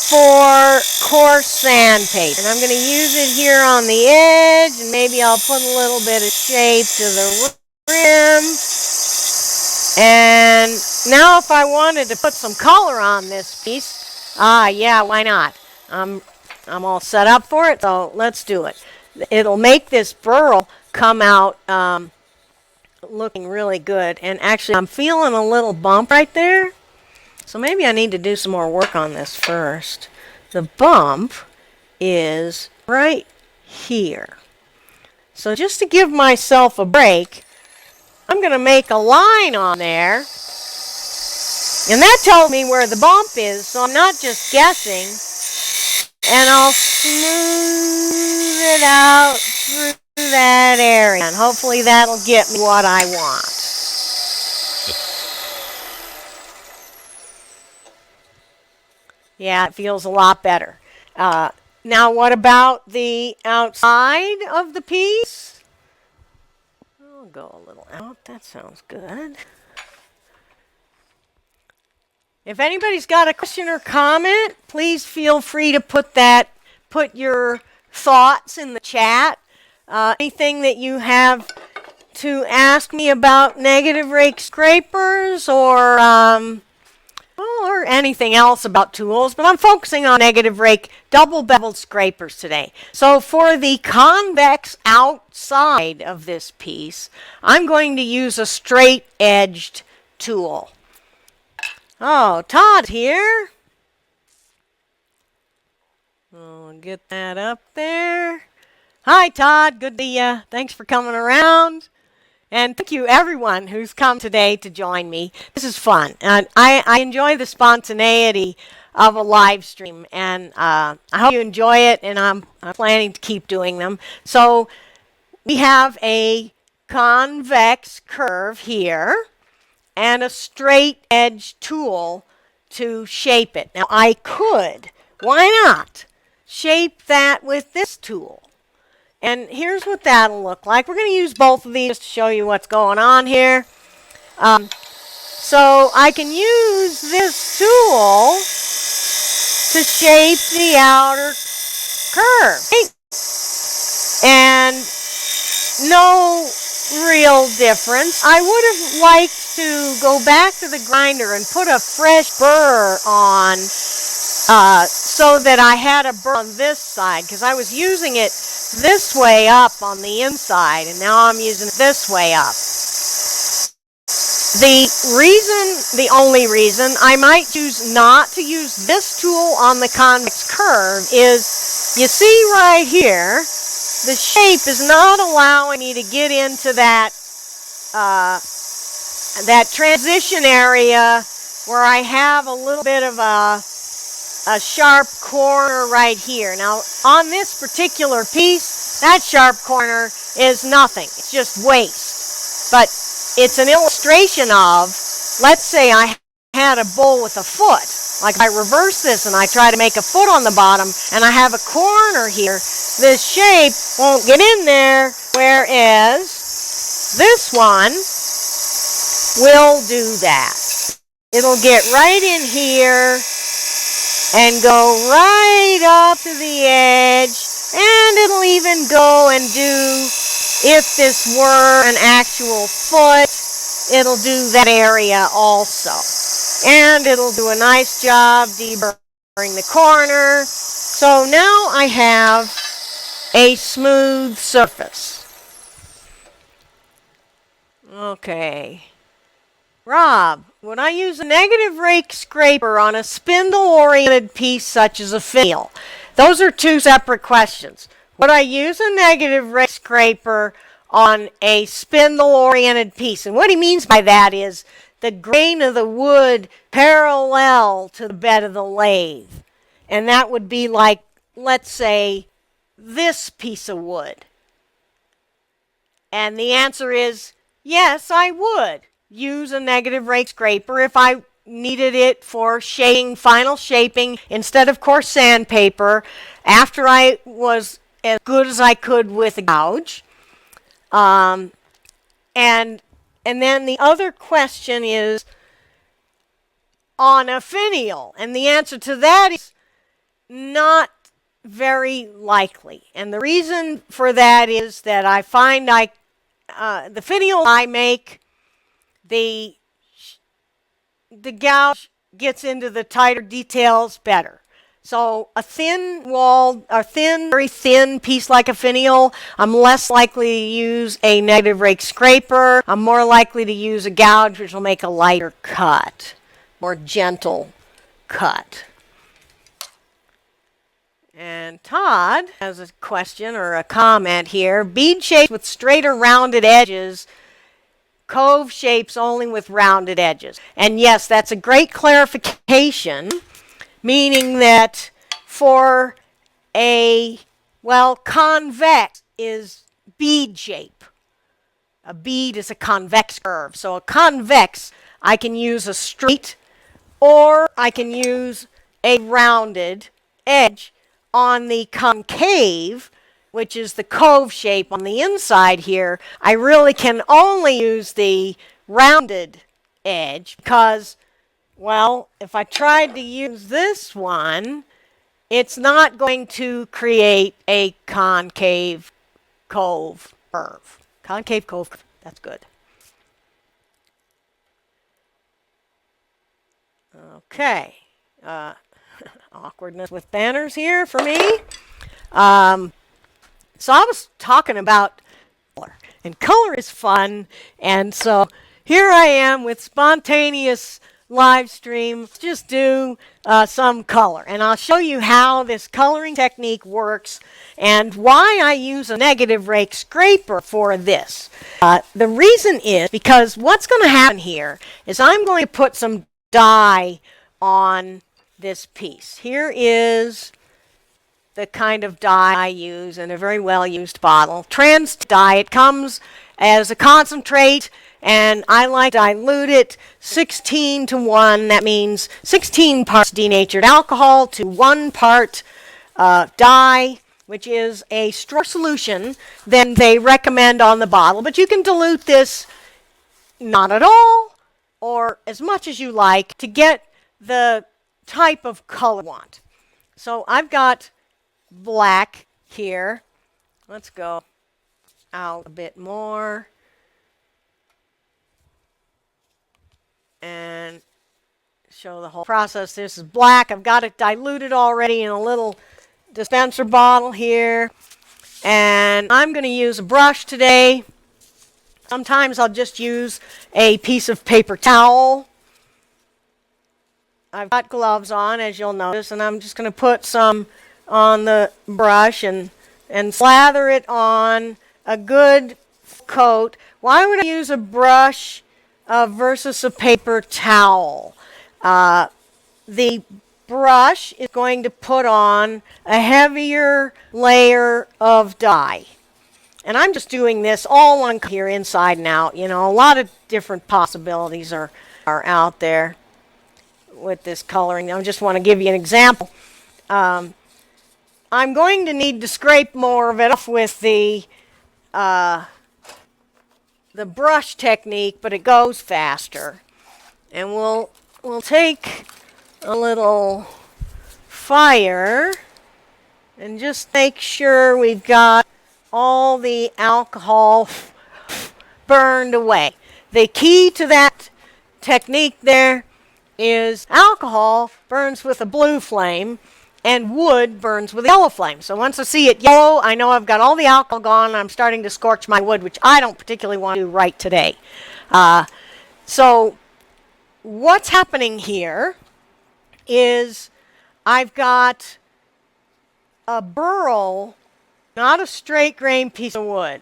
for coarse sandpaper. And I'm going to use it here on the edge, and maybe I'll put a little bit of shape to the rim. And now if I wanted to put some color on this piece, yeah, why not? I'm all set up for it, so let's do it. It'll make this burl come out looking really good. And actually, I'm feeling a little bump right there. So maybe I need to do some more work on this first. The bump is right here. So just to give myself a break, I'm going to make a line on there. And that tells me where the bump is, so I'm not just guessing. And I'll smooth it out through that area. And hopefully that'll get me what I want. Yeah, it feels a lot better. Now what about the outside of the piece? I'll go a little out. That sounds good. If anybody's got a question or comment, please feel free to put your thoughts in the chat. Anything that you have to ask me about Negative Rake scrapers or anything else about tools, but I'm focusing on Negative Rake double beveled scrapers today. So for the convex outside of this piece, I'm going to use a straight edged tool. Oh, Todd here. I'll get that up there. Hi, Todd. Good to see you. Thanks for coming around. And thank you, everyone who's come today to join me. This is fun. And I enjoy the spontaneity of a live stream. And I hope you enjoy it, and I'm planning to keep doing them. So we have a convex curve here and a straight edge tool to shape it. Now, I could, why not, shape that with this tool. And here's what that'll look like. We're going to use both of these to show you what's going on here. So I can use this tool to shape the outer curve. And no real difference. I would have liked to go back to the grinder and put a fresh burr on so that I had a burr on this side, because I was using it this way up on the inside, and now I'm using it this way up. The only reason I might choose not to use this tool on the convex curve is, you see right here, the shape is not allowing me to get into that that transition area where I have a little bit of a sharp corner right here. Now, on this particular piece, that sharp corner is nothing. It's just waste. But it's an illustration of, let's say I had a bowl with a foot. Like if I reverse this and I try to make a foot on the bottom and I have a corner here, this shape won't get in there, whereas this one will do that. It'll get right in here and go right up to the edge, and it'll even go and do, if this were an actual foot, it'll do that area also. And it'll do a nice job deburring the corner. So now I have a smooth surface. Okay. Rob, would I use a Negative Rake scraper on a spindle-oriented piece such as a finial? Those are two separate questions. Would I use a Negative Rake scraper on a spindle-oriented piece? And what he means by that is the grain of the wood parallel to the bed of the lathe. And that would be like, let's say, this piece of wood. And the answer is, yes, I would use a negative rake scraper if I needed it for shaping, final shaping, instead of coarse sandpaper, after I was as good as I could with a gouge. And then the other question is on a finial. And the answer to that is not very likely. And the reason for that is that I find the finial I make, the gouge gets into the tighter details better. So a very thin piece like a finial, I'm less likely to use a negative rake scraper. I'm more likely to use a gouge, which will make a lighter cut, more gentle cut. And Todd has a question or a comment here. Bead shapes with straighter rounded edges, cove shapes only with rounded edges. And yes, that's a great clarification, meaning that for convex is bead shape. A bead is a convex curve. So a convex, I can use a straight or I can use a rounded edge. On the concave, which is the cove shape on the inside here, I really can only use the rounded edge because, well, if I tried to use this one, it's not going to create a concave cove curve. Concave cove curve, that's good. Okay. Awkwardness with banners here for me. So I was talking about color, and color is fun, and so here I am with spontaneous live stream. Just do some color, and I'll show you how this coloring technique works and why I use a negative rake scraper for this. The reason is because what's going to happen here is I'm going to put some dye on this piece. Here is the kind of dye I use in a very well used bottle. Trans dye. It comes as a concentrate, and I like to dilute it 16 to 1. That means 16 parts denatured alcohol to 1 part dye, which is a stronger solution than they recommend on the bottle. But you can dilute this not at all or as much as you like to get the type of color you want. So I've got black here. Let's go out a bit more and show the whole process. This is black. I've got it diluted already in a little dispenser bottle here, and I'm going to use a brush today. Sometimes I'll just use a piece of paper towel. I've got gloves on, as you'll notice, and I'm just going to put some on the brush and slather it on a good coat. Why would I use a brush versus a paper towel? The brush is going to put on a heavier layer of dye. And I'm just doing this all one here, inside and out. You know, a lot of different possibilities are out there with this coloring. I just want to give you an example. I'm going to need to scrape more of it off with the brush technique, but it goes faster. And we'll take a little fire and just make sure we've got all the alcohol burned away. The key to that technique there is alcohol burns with a blue flame and wood burns with a yellow flame. So once I see it yellow, I know I've got all the alcohol gone and I'm starting to scorch my wood, which I don't particularly want to do right today. So what's happening here is I've got a burl, not a straight grain piece of wood.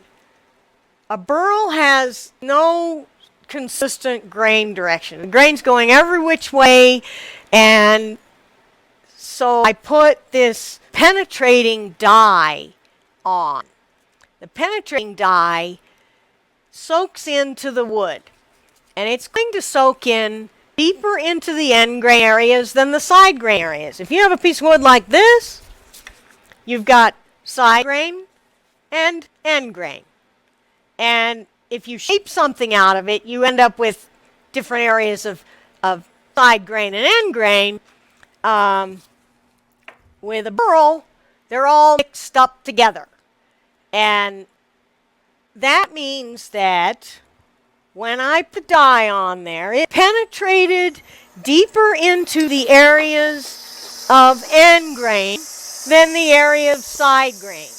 A burl has no consistent grain direction. The grain's going every which way, and so I put this penetrating dye on. The penetrating dye soaks into the wood, and it's going to soak in deeper into the end grain areas than the side grain areas. If you have a piece of wood like this, you've got side grain and end grain. And if you shape something out of it, you end up with different areas of side grain and end grain. With a burl, they're all mixed up together. And that means that when I put dye on there, it penetrated deeper into the areas of end grain than the area of side grain.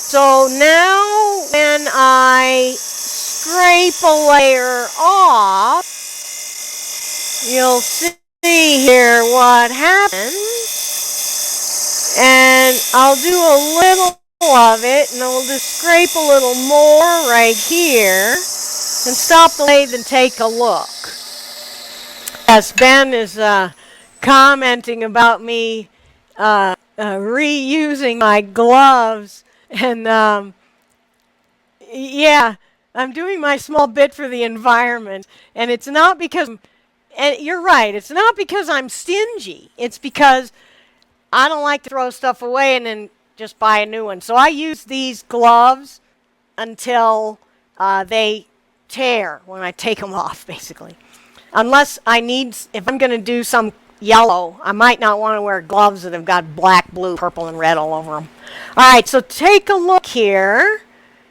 So now when I scrape a layer off, you'll see here what happens. And I'll do a little of it, and I'll just scrape a little more right here, and stop the lathe and take a look. Yes, Ben is commenting about me reusing my gloves, and yeah, I'm doing my small bit for the environment, and it's not because, and you're right, it's not because I'm stingy, it's because I don't like to throw stuff away and then just buy a new one. So I use these gloves until they tear when I take them off, basically. Unless I need, if I'm going to do some yellow, I might not want to wear gloves that have got black, blue, purple, and red all over them. All right, so take a look here.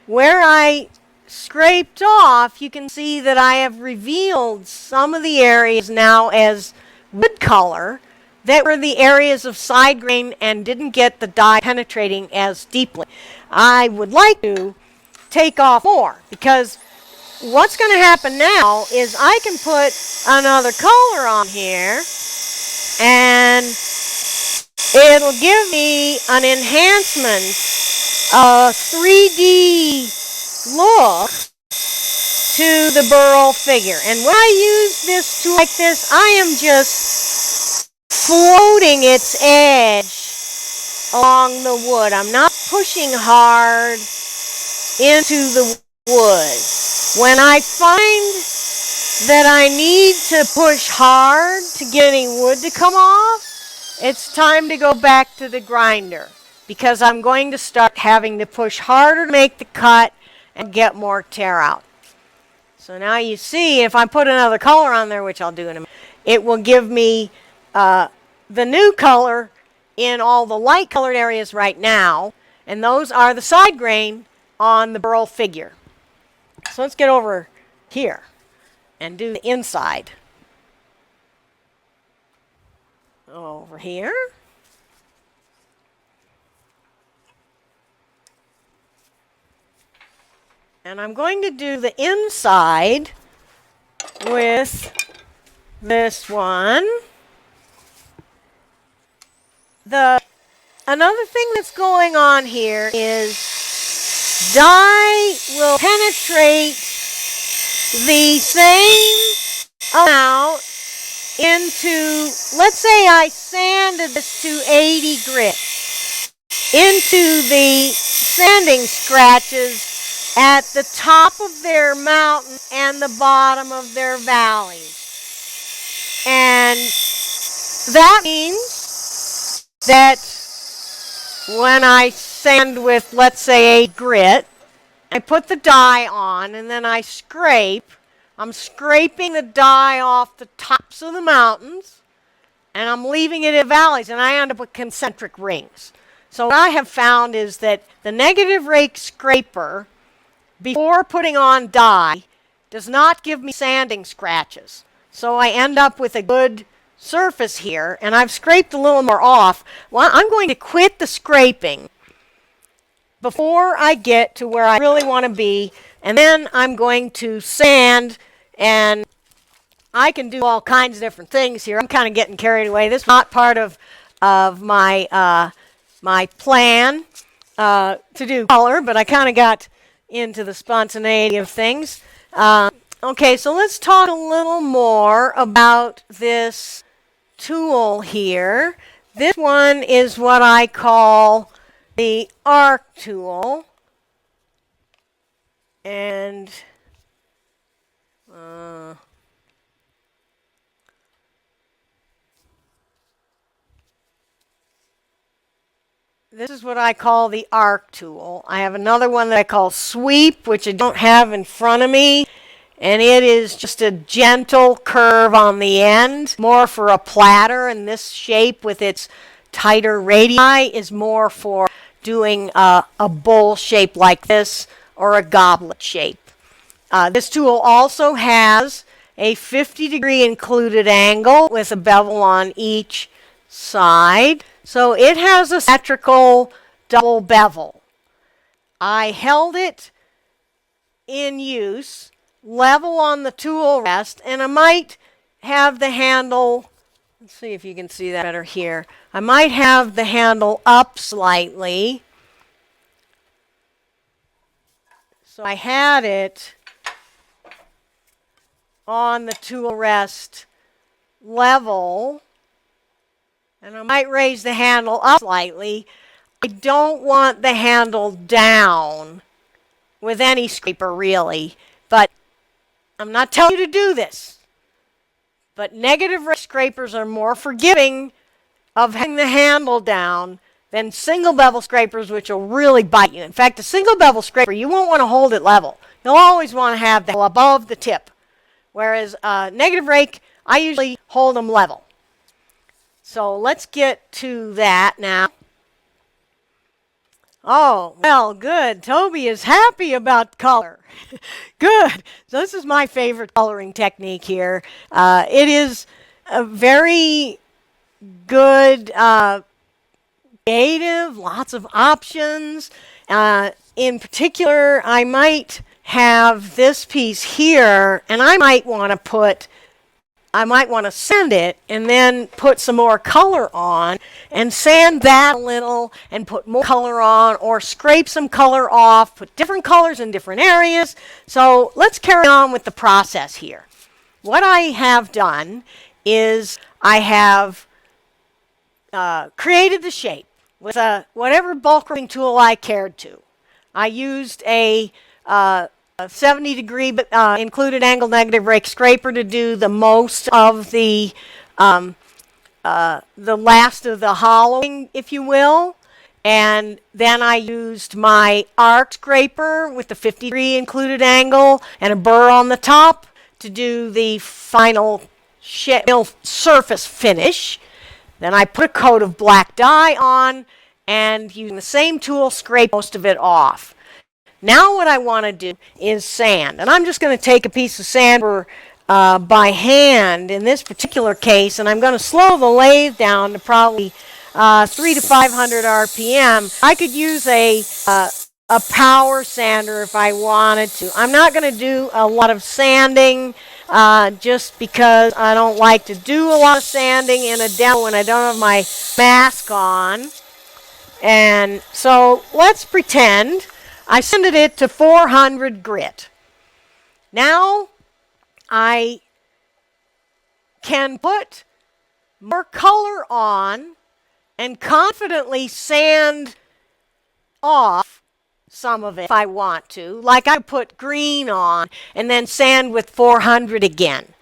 Where I scraped off, you can see that I have revealed some of the areas now as wood color that were the areas of side grain and didn't get the dye penetrating as deeply. I would like to take off more, because what's going to happen now is I can put another color on here, and it'll give me an enhancement, a 3D look to the burl figure. And when I use this tool like this, I am just floating its edge along the wood. I'm not pushing hard into the wood. When I find that I need to push hard to get any wood to come off, it's time to go back to the grinder, because I'm going to start having to push harder to make the cut and get more tear out. So now you see, if I put another color on there, which I'll do in a minute, it will give me the new color in all the light colored areas right now, and those are the side grain on the burl figure. So let's get over here and do the inside. Over here. And I'm going to do the inside with this one. Another thing that's going on here is dye will penetrate the same amount into, let's say I sanded this to 80 grit, into the sanding scratches at the top of their mountain and the bottom of their valleys. And that means that when I sand with, let's say, 8 grit, I put the dye on and then I scrape. I'm scraping the dye off the tops of the mountains, and I'm leaving it in valleys, and I end up with concentric rings. So what I have found is that the Negative Rake scraper, before putting on dye, does not give me sanding scratches. So I end up with a good surface here, and I've scraped a little more off. Well, I'm going to quit the scraping before I get to where I really want to be, and then I'm going to sand, and I can do all kinds of different things here. I'm kind of getting carried away. This is not part of my my plan to do color, but I kind of got into the spontaneity of things. Okay, so let's talk a little more about this tool here. This one is what I call the arc tool. And this is what I call the arc tool. I have another one that I call sweep, which I don't have in front of me. And it is just a gentle curve on the end, more for a platter. And this shape with its tighter radii is more for doing a bowl shape like this or a goblet shape. This tool also has a 50-degree included angle with a bevel on each side. So it has a symmetrical double bevel. I held it in use level on the tool rest, and I might have the handle, let's see if you can see that better here. I might have the handle up slightly. So I had it on the tool rest level, and I might raise the handle up slightly. I don't want the handle down with any scraper really, but I'm not telling you to do this. But negative rake scrapers are more forgiving of having the handle down than single bevel scrapers, which will really bite you. In fact, a single bevel scraper, you won't want to hold it level. You'll always want to have the handle above the tip. Whereas negative rake, I usually hold them level. So let's get to that now. Oh, well, good. Toby is happy about color. Good. So this is my favorite coloring technique here. It is a very good, creative, lots of options. In particular, I might have this piece here, and I might want to sand it and then put some more color on and sand that a little and put more color on, or scrape some color off, put different colors in different areas. So let's carry on with the process here. What I have done is I have created the shape with whatever bulk ripping tool I cared to. I used a 70-degree included angle negative rake scraper to do the most of the last of the hollowing, if you will. And then I used my arc scraper with the 50-degree included angle and a burr on the top to do the final surface finish. Then I put a coat of black dye on, and using the same tool, scrape most of it off. Now what I want to do is sand. And I'm just going to take a piece of sandpaper by hand in this particular case, and I'm going to slow the lathe down to probably 300 to 500 RPM. I could use a power sander if I wanted to. I'm not going to do a lot of sanding just because I don't like to do a lot of sanding in a demo when I don't have my mask on. And so let's pretend I sanded it to 400 grit. Now I can put more color on and confidently sand off some of it if I want to. Like I put green on and then sand with 400 again.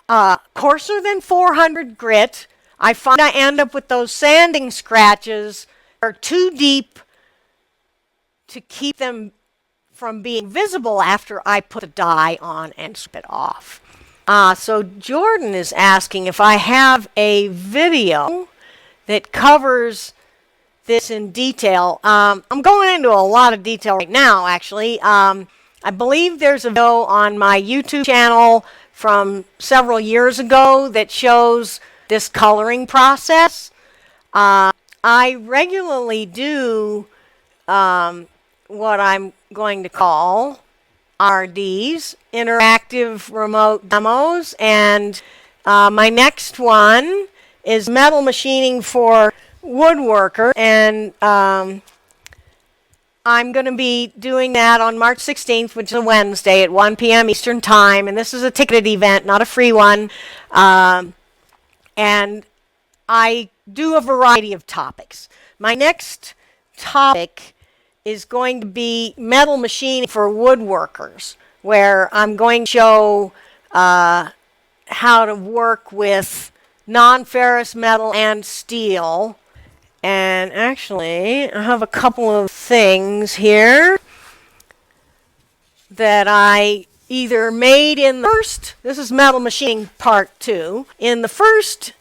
Coarser than 400 grit, I find I end up with those sanding scratches that are too deep to keep them from being visible after I put the dye on and strip it off. So Jordan is asking if I have a video that covers this in detail. I'm going into a lot of detail right now, actually. I believe there's a video on my YouTube channel from several years ago that shows this coloring process. I regularly do what I'm going to call RDs, interactive remote demos, and my next one is metal machining for Woodworker, and I'm going to be doing that on March 16th, which is a Wednesday at 1 p.m. Eastern Time. And this is a ticketed event, not a free one. And I do a variety of topics. My next topic is going to be metal machining for woodworkers, where I'm going to show how to work with non-ferrous metal and steel. And actually, I have a couple of things here that I either made in the first, this is metal machining part 2. In the first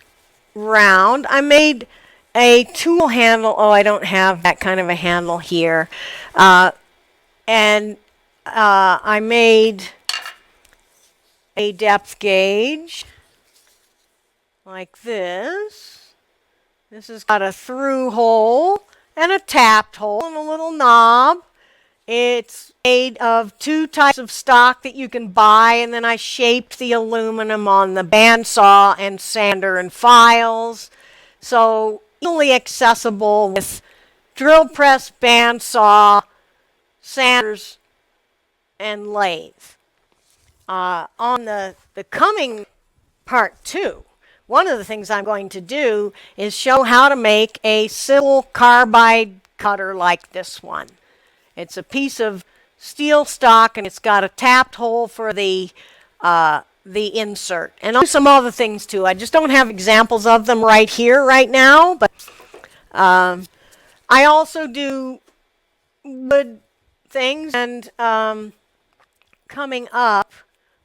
round, I made a tool handle. Oh, I don't have that kind of a handle here. And I made a depth gauge like this. This has got a through hole and a tapped hole and a little knob. It's made of 2 types of stock that you can buy, and then I shaped the aluminum on the bandsaw and sander and files. So easily accessible with drill press, bandsaw, sanders, and lathe. On the coming part 2, one of the things I'm going to do is show how to make a simple carbide cutter like this one. It's a piece of steel stock, and it's got a tapped hole for the insert. And I'll do some other things too. I just don't have examples of them right here, right now. But I also do wood things. And coming up,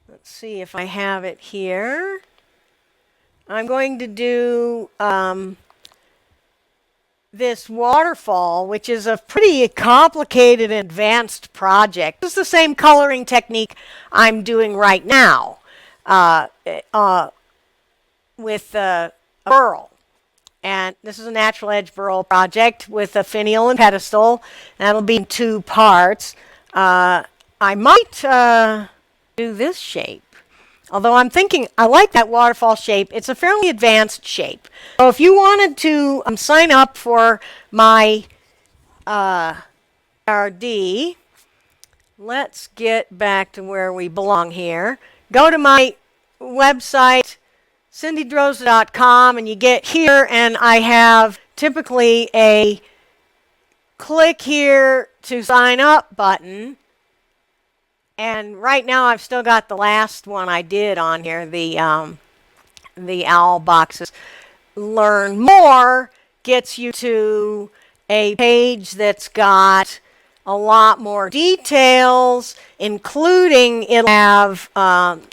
let's see if I have it here. I'm going to do this waterfall, which is a pretty complicated and advanced project. This is the same coloring technique I'm doing right now with a burl. And this is a natural edge burl project with a finial and pedestal. That'll be in 2 parts. I might do this shape. Although I'm thinking, I like that waterfall shape. It's a fairly advanced shape. So if you wanted to sign up for my RD, let's get back to where we belong here. Go to my website, cindydroza.com, and you get here, and I have typically a click here to sign up button. And right now I've still got the last one I did on here, the owl boxes. Learn more gets you to a page that's got a lot more details, including it'll have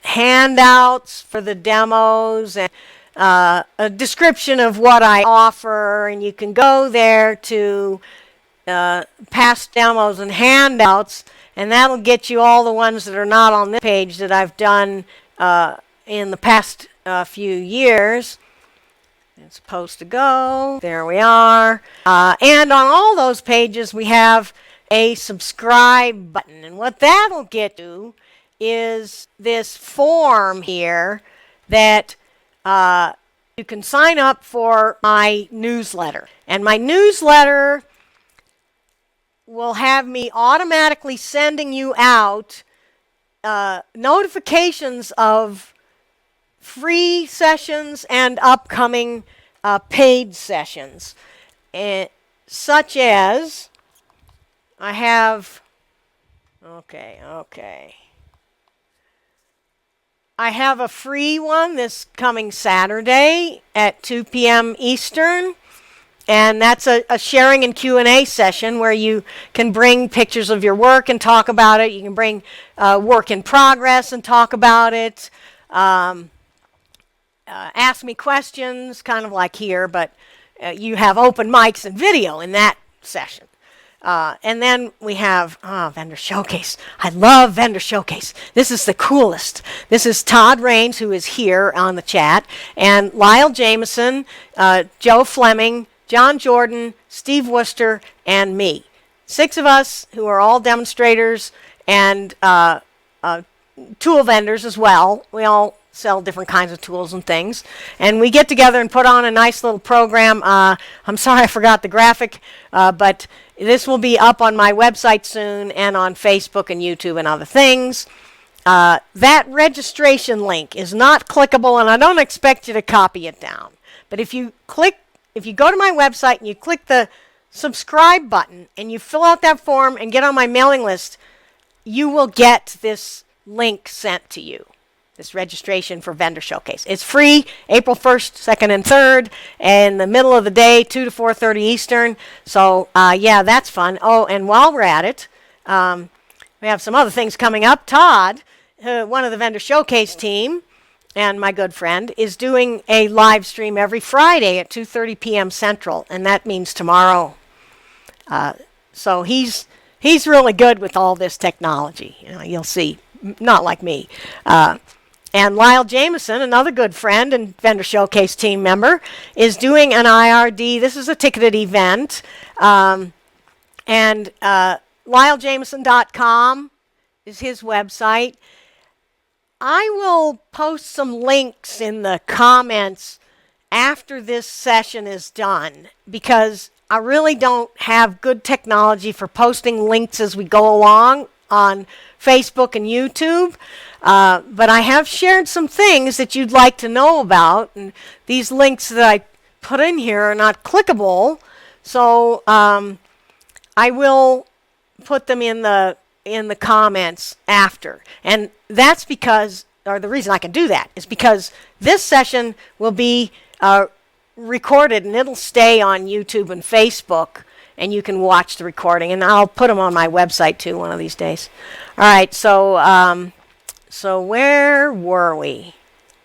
handouts for the demos and a description of what I offer, and you can go there to past demos and handouts. And that'll get you all the ones that are not on this page that I've done in the past few years. It's supposed to go. There we are. And on all those pages, we have a subscribe button. And what that'll get to is this form here that you can sign up for my newsletter. And my newsletter will have me automatically sending you out notifications of free sessions and upcoming paid sessions, such as I have, I have a free one this coming Saturday at 2 p.m. Eastern. And that's a sharing and Q&A session where you can bring pictures of your work and talk about it. You can bring work in progress and talk about it. Ask me questions, kind of like here, but you have open mics and video in that session. And then we have Vendor Showcase. I love Vendor Showcase. This is the coolest. This is Todd Raines, who is here on the chat, and Lyle Jameson, Joe Fleming, John Jordan, Steve Worcester, and me. 6 of us who are all demonstrators and tool vendors as well. We all sell different kinds of tools and things. And we get together and put on a nice little program. I'm sorry I forgot the graphic, but this will be up on my website soon and on Facebook and YouTube and other things. That registration link is not clickable, and I don't expect you to copy it down. But if you go to my website and you click the subscribe button and you fill out that form and get on my mailing list, you will get this link sent to you. This registration for Vendor Showcase. It's free April 1st, 2nd, and 3rd, in the middle of the day, 2 to 4:30 Eastern. So, yeah, that's fun. Oh, and while we're at it, we have some other things coming up. Todd, one of the Vendor Showcase team, and my good friend, is doing a live stream every Friday at 2:30 p.m. Central, and that means tomorrow. So he's really good with all this technology. You'll see, not like me. And Lyle Jameson, another good friend and Vendor Showcase team member, is doing an IRD. This is a ticketed event. And LyleJameson.com is his website. I will post some links in the comments after this session is done, because I really don't have good technology for posting links as we go along on Facebook and YouTube. But I have shared some things that you'd like to know about, and these links that I put in here are not clickable, so I will put them in the comments after. And that's because, or the reason I can do that is because this session will be recorded, and it'll stay on YouTube and Facebook, and you can watch the recording, and I'll put them on my website too one of these days. All right, so where were we?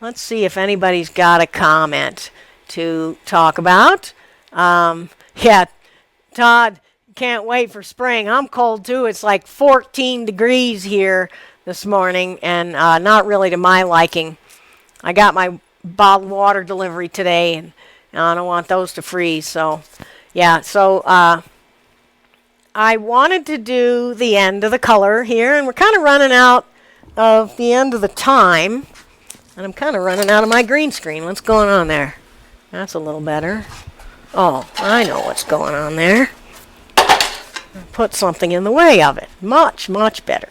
Let's see if anybody's got a comment to talk about. Yeah, Todd, can't wait for spring. I'm cold too. It's like 14 degrees here this morning, and not really to my liking. I got my bottled water delivery today, and I don't want those to freeze. So, yeah, so I wanted to do the end of the color here, and we're kind of running out of the end of the time, and I'm kind of running out of my green screen. What's going on there? That's a little better. Oh, I know what's going on there. Put something in the way of it. Much, much better.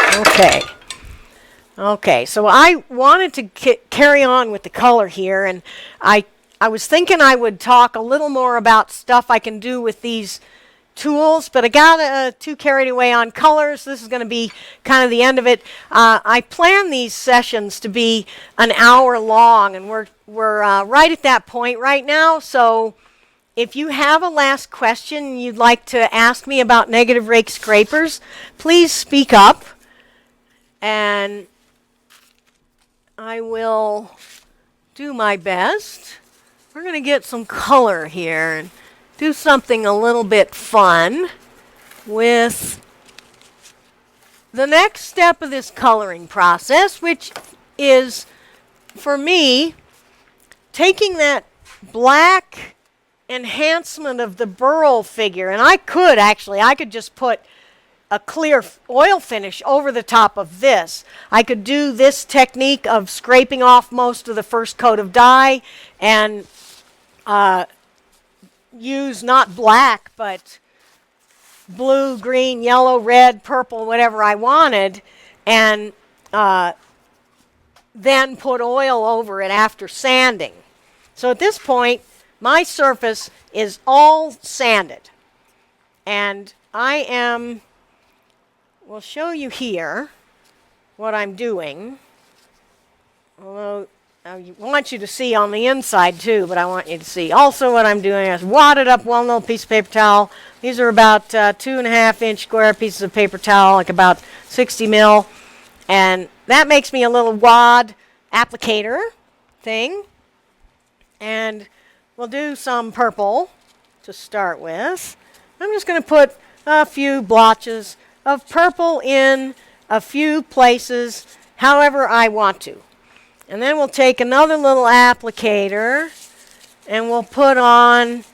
Okay, so I wanted to carry on with the color here, and I was thinking I would talk a little more about stuff I can do with these tools, but I got too carried away on colors. This is going to be kind of the end of it. I plan these sessions to be an hour long, and we're right at that point right now. So if you have a last question you'd like to ask me about Negative Rake scrapers, please speak up, and I will do my best. We're going to get some color here and do something a little bit fun with the next step of this coloring process, which is, for me, taking that black enhancement of the burl figure, and I could just put a clear oil finish over the top of this. I could do this technique of scraping off most of the first coat of dye and use not black, but blue, green, yellow, red, purple, whatever I wanted, and then put oil over it after sanding. So at this point, my surface is all sanded, and we'll show you here what I'm doing, although I want you to see on the inside too, but I want you to see also what I'm doing. I wadded up one little piece of paper towel. These are about 2.5 inch square pieces of paper towel, like about 60 mil. And that makes me a little wad applicator thing. And we'll do some purple to start with. I'm just going to put a few blotches of purple in a few places, however I want to. And then we'll take another little applicator and we'll put on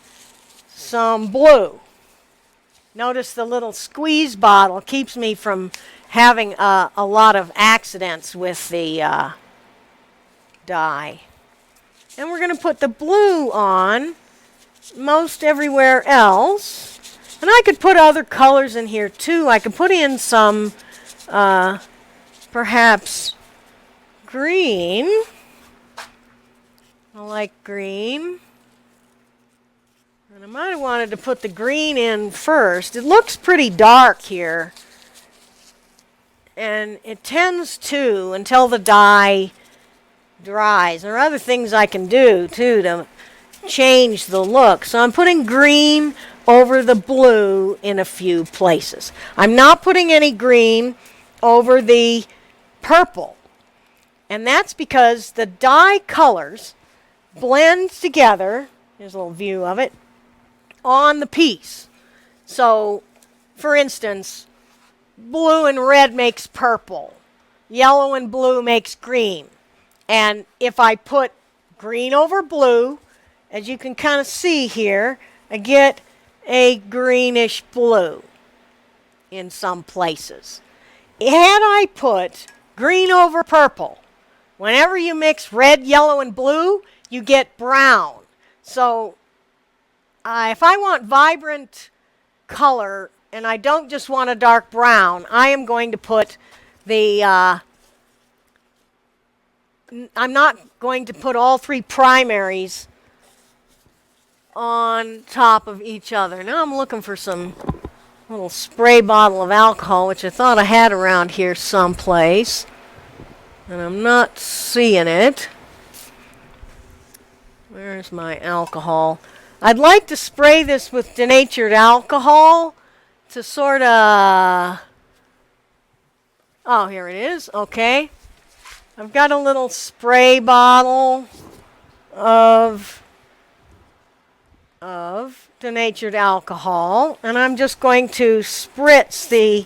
some blue. Notice the little squeeze bottle keeps me from having a lot of accidents with the dye. And we're going to put the blue on most everywhere else. And I could put other colors in here too. I could put in some, perhaps, green. I like green. And I might have wanted to put the green in first. It looks pretty dark here. And it tends to, until the dye dries. There are other things I can do too to change the look. So I'm putting green over the blue in a few places. I'm not putting any green over the purple. And that's because the dye colors blend together. Here's a little view of it on the piece. So, for instance, blue and red makes purple. Yellow and blue makes green. And if I put green over blue, as you can kind of see here, I get a greenish blue in some places. Had I put green over purple, whenever you mix red, yellow, and blue, you get brown. So if I want vibrant color and I don't just want a dark brown, I am going to put the, I'm not going to put all three primaries on top of each other. Now I'm looking for some little spray bottle of alcohol, which I thought I had around here someplace, and I'm not seeing it. Where's my alcohol? I'd like to spray this with denatured alcohol to sort of... Oh, here it is. Okay. I've got a little spray bottle of denatured alcohol, and I'm just going to spritz the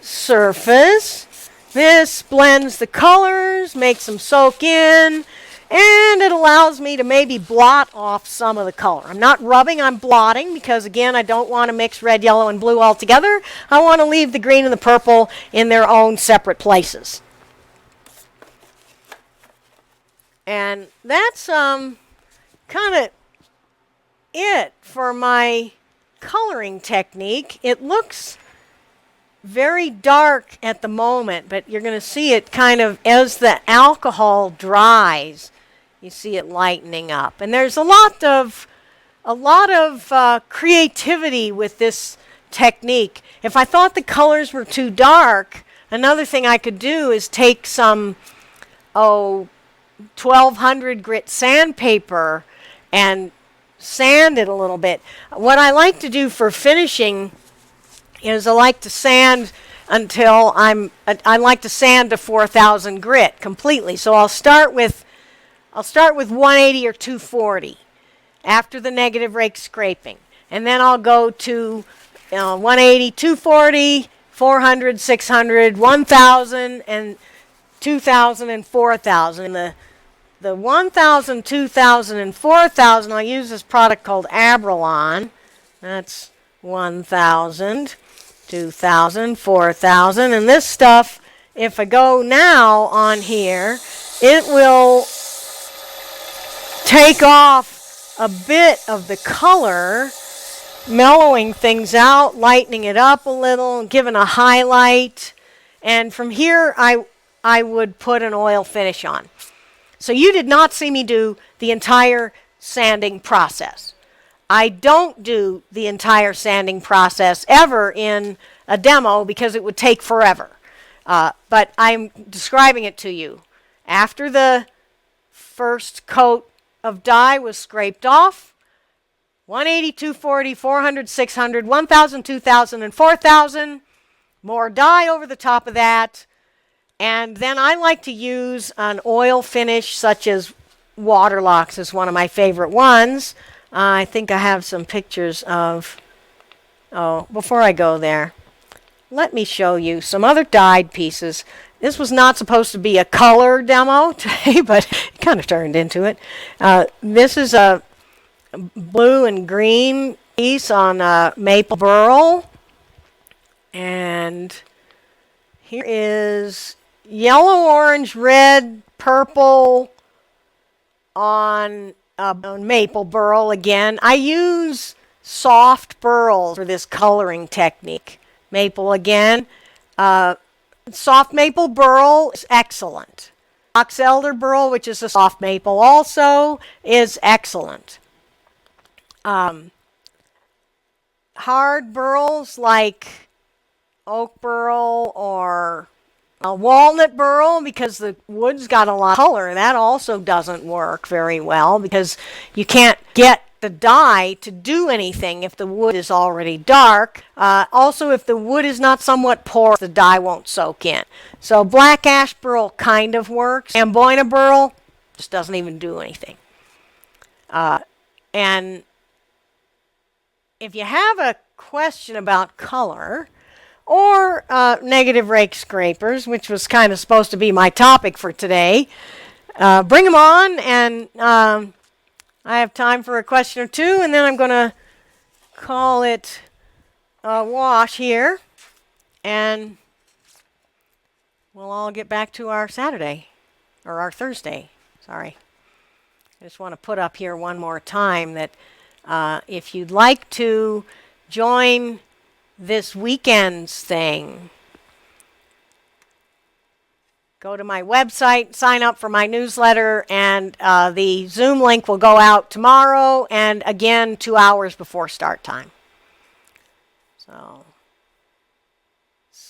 surface. This blends the colors, makes them soak in, and it allows me to maybe blot off some of the color. I'm not rubbing, I'm blotting, because again, I don't want to mix red, yellow, and blue all together. I want to leave the green and the purple in their own separate places. And that's kind of it for my coloring technique. It looks very dark at the moment, but you're going to see it kind of as the alcohol dries. You see it lightening up, and there's a lot of creativity with this technique. If I thought the colors were too dark, another thing I could do is take some 1200 grit sandpaper and sand it a little bit. What I like to do for finishing is I like to sand until I like to sand to 4000 grit completely. So I'll start with 180 or 240 after the negative rake scraping, and then I'll go to 180, 240, 400, 600, 1000, and 2000 and 4000. The 1000, 2000, and 4000, I'll use this product called Abralon. That's 1000, 2000, 4000. And this stuff, if I go now on here, it will take off a bit of the color, mellowing things out, lightening it up a little, giving a highlight. And from here, I would put an oil finish on. So you did not see me do the entire sanding process. I don't do the entire sanding process ever in a demo because it would take forever. But I'm describing it to you. After the first coat of dye was scraped off, 180, 240, 400, 600, 1000, 2000, and 4000. More dye over the top of that. And then I like to use an oil finish such as Waterlox is one of my favorite ones. I think I have some pictures of... Oh, before I go there, let me show you some other dyed pieces. This was not supposed to be a color demo today, but it kind of turned into it. This is a blue and green piece on maple burl. And here is yellow, orange, red, purple, on maple burl again. I use soft burl for this coloring technique. Maple again. Soft maple burl is excellent. Box elder burl, which is a soft maple also, is excellent. Hard burls like oak burl or walnut burl, because the wood's got a lot of color, that also doesn't work very well because you can't get the dye to do anything if the wood is already dark. Also, if the wood is not somewhat porous, the dye won't soak in. So black ash burl kind of works. Amboina burl just doesn't even do anything. And if you have a question about color or negative rake scrapers, which was kind of supposed to be my topic for today, bring them on, and I have time for a question or two, and then I'm going to call it a wash here, and we'll all get back to our Saturday, or our Thursday, sorry. I just want to put up here one more time that if you'd like to join this weekend's thing, go to my website, sign up for my newsletter, and the Zoom link will go out tomorrow and again 2 hours before start time.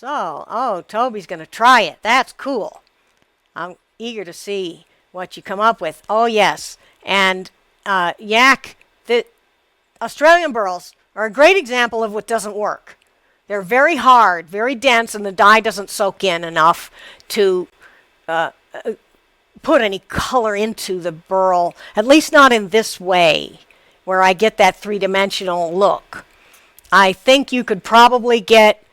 Oh, Toby's going to try it. That's cool. I'm eager to see what you come up with. Oh, yes. And yak, the Australian burls are a great example of what doesn't work. They're very hard, very dense, and the dye doesn't soak in enough to put any color into the burl, at least not in this way, where I get that three-dimensional look. I think you could probably get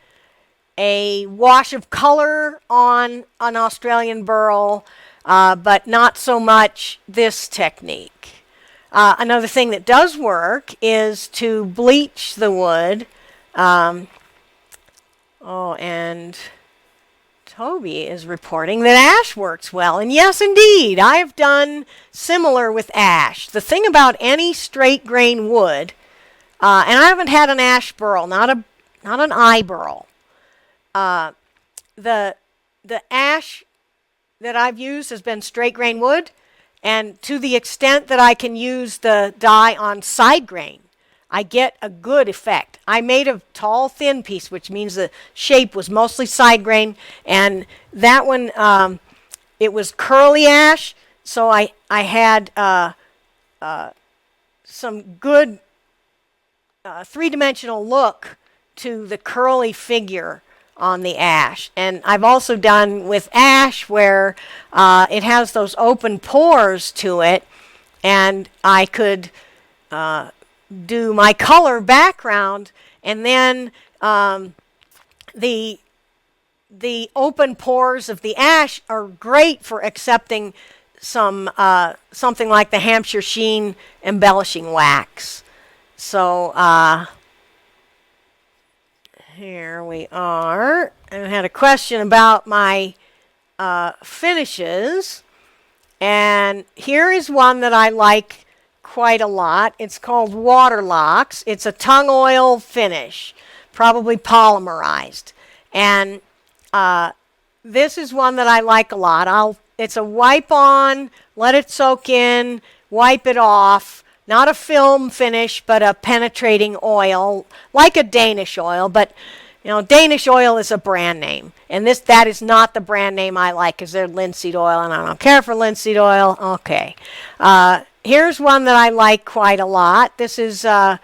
a wash of color on an Australian burl, but not so much this technique. Another thing that does work is to bleach the wood. And Toby is reporting that ash works well. And yes, indeed, I've done similar with ash. The thing about any straight grain wood, and I haven't had an ash burl, not an eye burl. The ash that I've used has been straight grain wood, and to the extent that I can use the dye on side grain, I get a good effect. I made a tall, thin piece, which means the shape was mostly side grain, and that one, it was curly ash, so I had some good three-dimensional look to the curly figure on the ash. And I've also done with ash where it has those open pores to it, and I could do my color background, and then the open pores of the ash are great for accepting something like the Hampshire Sheen embellishing wax. So here we are. I had a question about my finishes, and here is one that I like quite a lot. It's called Waterlocks. It's a tung oil finish, probably polymerized. And this is one that I like a lot. It's a wipe on, let it soak in, wipe it off. Not a film finish, but a penetrating oil, like a Danish oil. But you know, Danish oil is a brand name, and that is not the brand name I like, because they're linseed oil, and I don't care for linseed oil. Okay. Here's one that I like quite a lot. This is a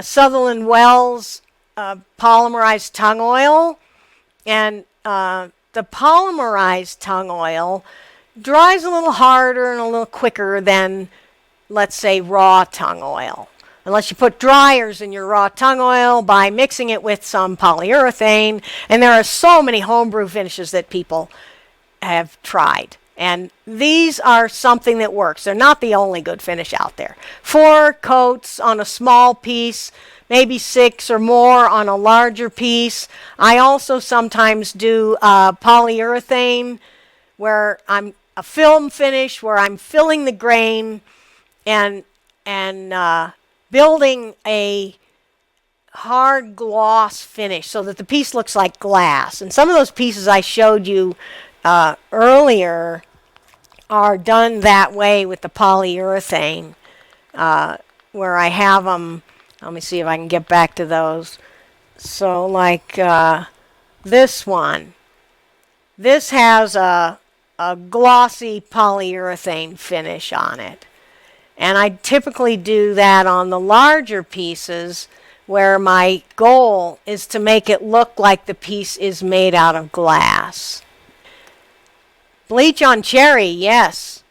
Sutherland Wells polymerized tung oil. And the polymerized tung oil dries a little harder and a little quicker than, let's say, raw tung oil. Unless you put dryers in your raw tung oil by mixing it with some polyurethane. And there are so many homebrew finishes that people have tried. And these are something that works. They're not the only good finish out there. 4 coats on a small piece, maybe 6 or more on a larger piece. I also sometimes do polyurethane, where I'm a film finish where I'm filling the grain and building a hard gloss finish so that the piece looks like glass. And some of those pieces I showed you earlier are done that way with the polyurethane, where I have them. Let me see if I can get back to those. So like this one. This has a glossy polyurethane finish on it. And I typically do that on the larger pieces where my goal is to make it look like the piece is made out of glass. Bleach on cherry, yes.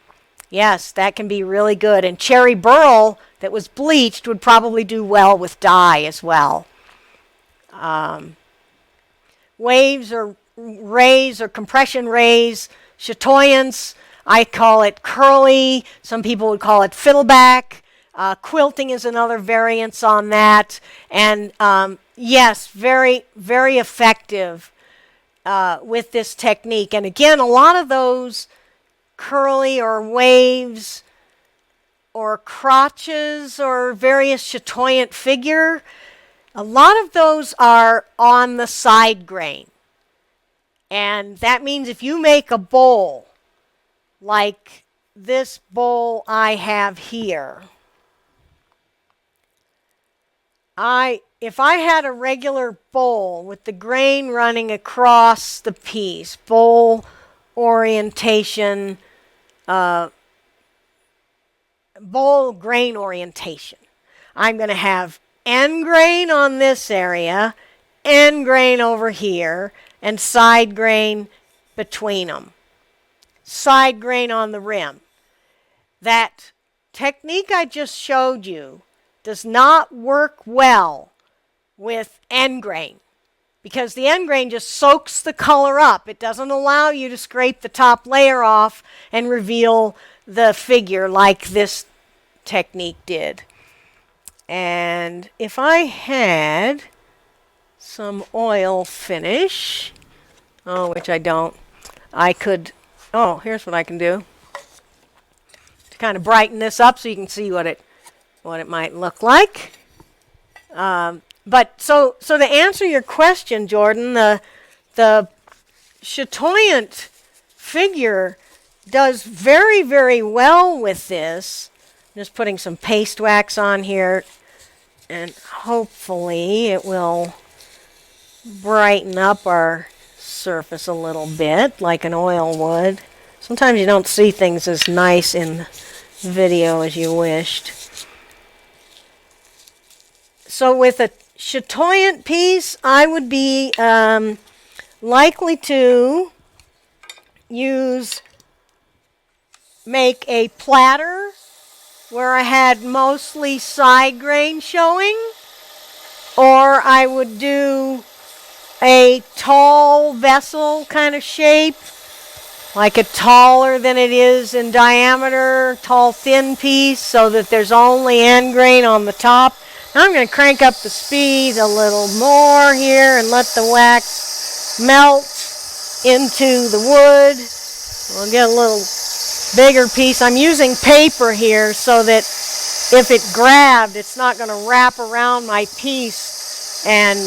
Yes, that can be really good. And cherry burl that was bleached would probably do well with dye as well. Waves or rays or compression rays, chatoyance, I call it curly. Some people would call it fiddleback. Quilting is another variance on that. And yes, very, very effective with this technique. And again, a lot of those curly or waves or crotches or various chatoyant figure, a lot of those are on the side grain. And that means if you make a bowl like this bowl I have here, if I had a regular bowl with the grain running across the piece, bowl orientation, bowl grain orientation, I'm going to have end grain on this area, end grain over here, and side grain between them. Side grain on the rim. That technique I just showed you does not work well with end grain because the end grain just soaks the color up. It doesn't allow you to scrape the top layer off and reveal the figure like this technique did. And if I had some oil finish, which I don't, I could, here's what I can do to kind of brighten this up so you can see what it might look like. But so to answer your question, Jordan, the chatoyant figure does very, very well with this. I'm just putting some paste wax on here, and hopefully it will brighten up our surface a little bit like an oil would. Sometimes you don't see things as nice in video as you wished. So with a chatoyant piece, I would be likely to make a platter where I had mostly side grain showing, or I would do a tall vessel kind of shape, like a taller than it is in diameter, tall thin piece, so that there's only end grain on the top. Now I'm going to crank up the speed a little more here and let the wax melt into the wood. We'll get a little bigger piece. I'm using paper here so that if it grabbed, it's not going to wrap around my piece and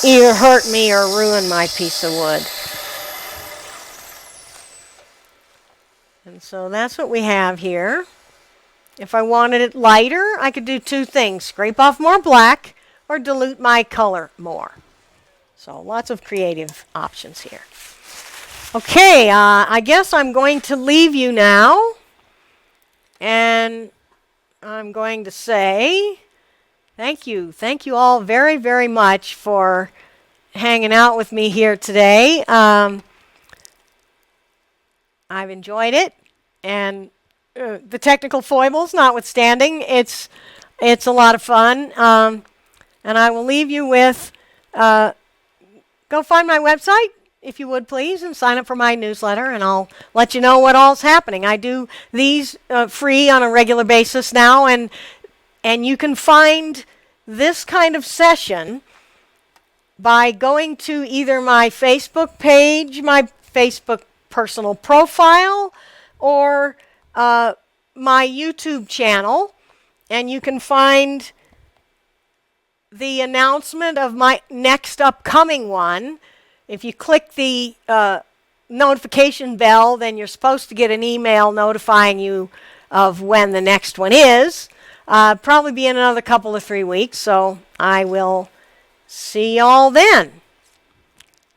either hurt me or ruin my piece of wood. And so that's what we have here. If I wanted it lighter, I could do two things: scrape off more black or dilute my color more. So lots of creative options here. Okay, I guess I'm going to leave you now. And I'm going to say thank you. Thank you all very, very much for hanging out with me here today. I've enjoyed it. And the technical foibles notwithstanding, it's a lot of fun. And I will leave you with, go find my website, if you would please, and sign up for my newsletter, and I'll let you know what all's happening. I do these free on a regular basis now, and you can find this kind of session by going to either my Facebook page, my Facebook personal profile or my YouTube channel, and you can find the announcement of my next upcoming one. If you click the notification bell, then you're supposed to get an email notifying you of when the next one is. Probably be in another couple of 3 weeks, so I will see y'all then.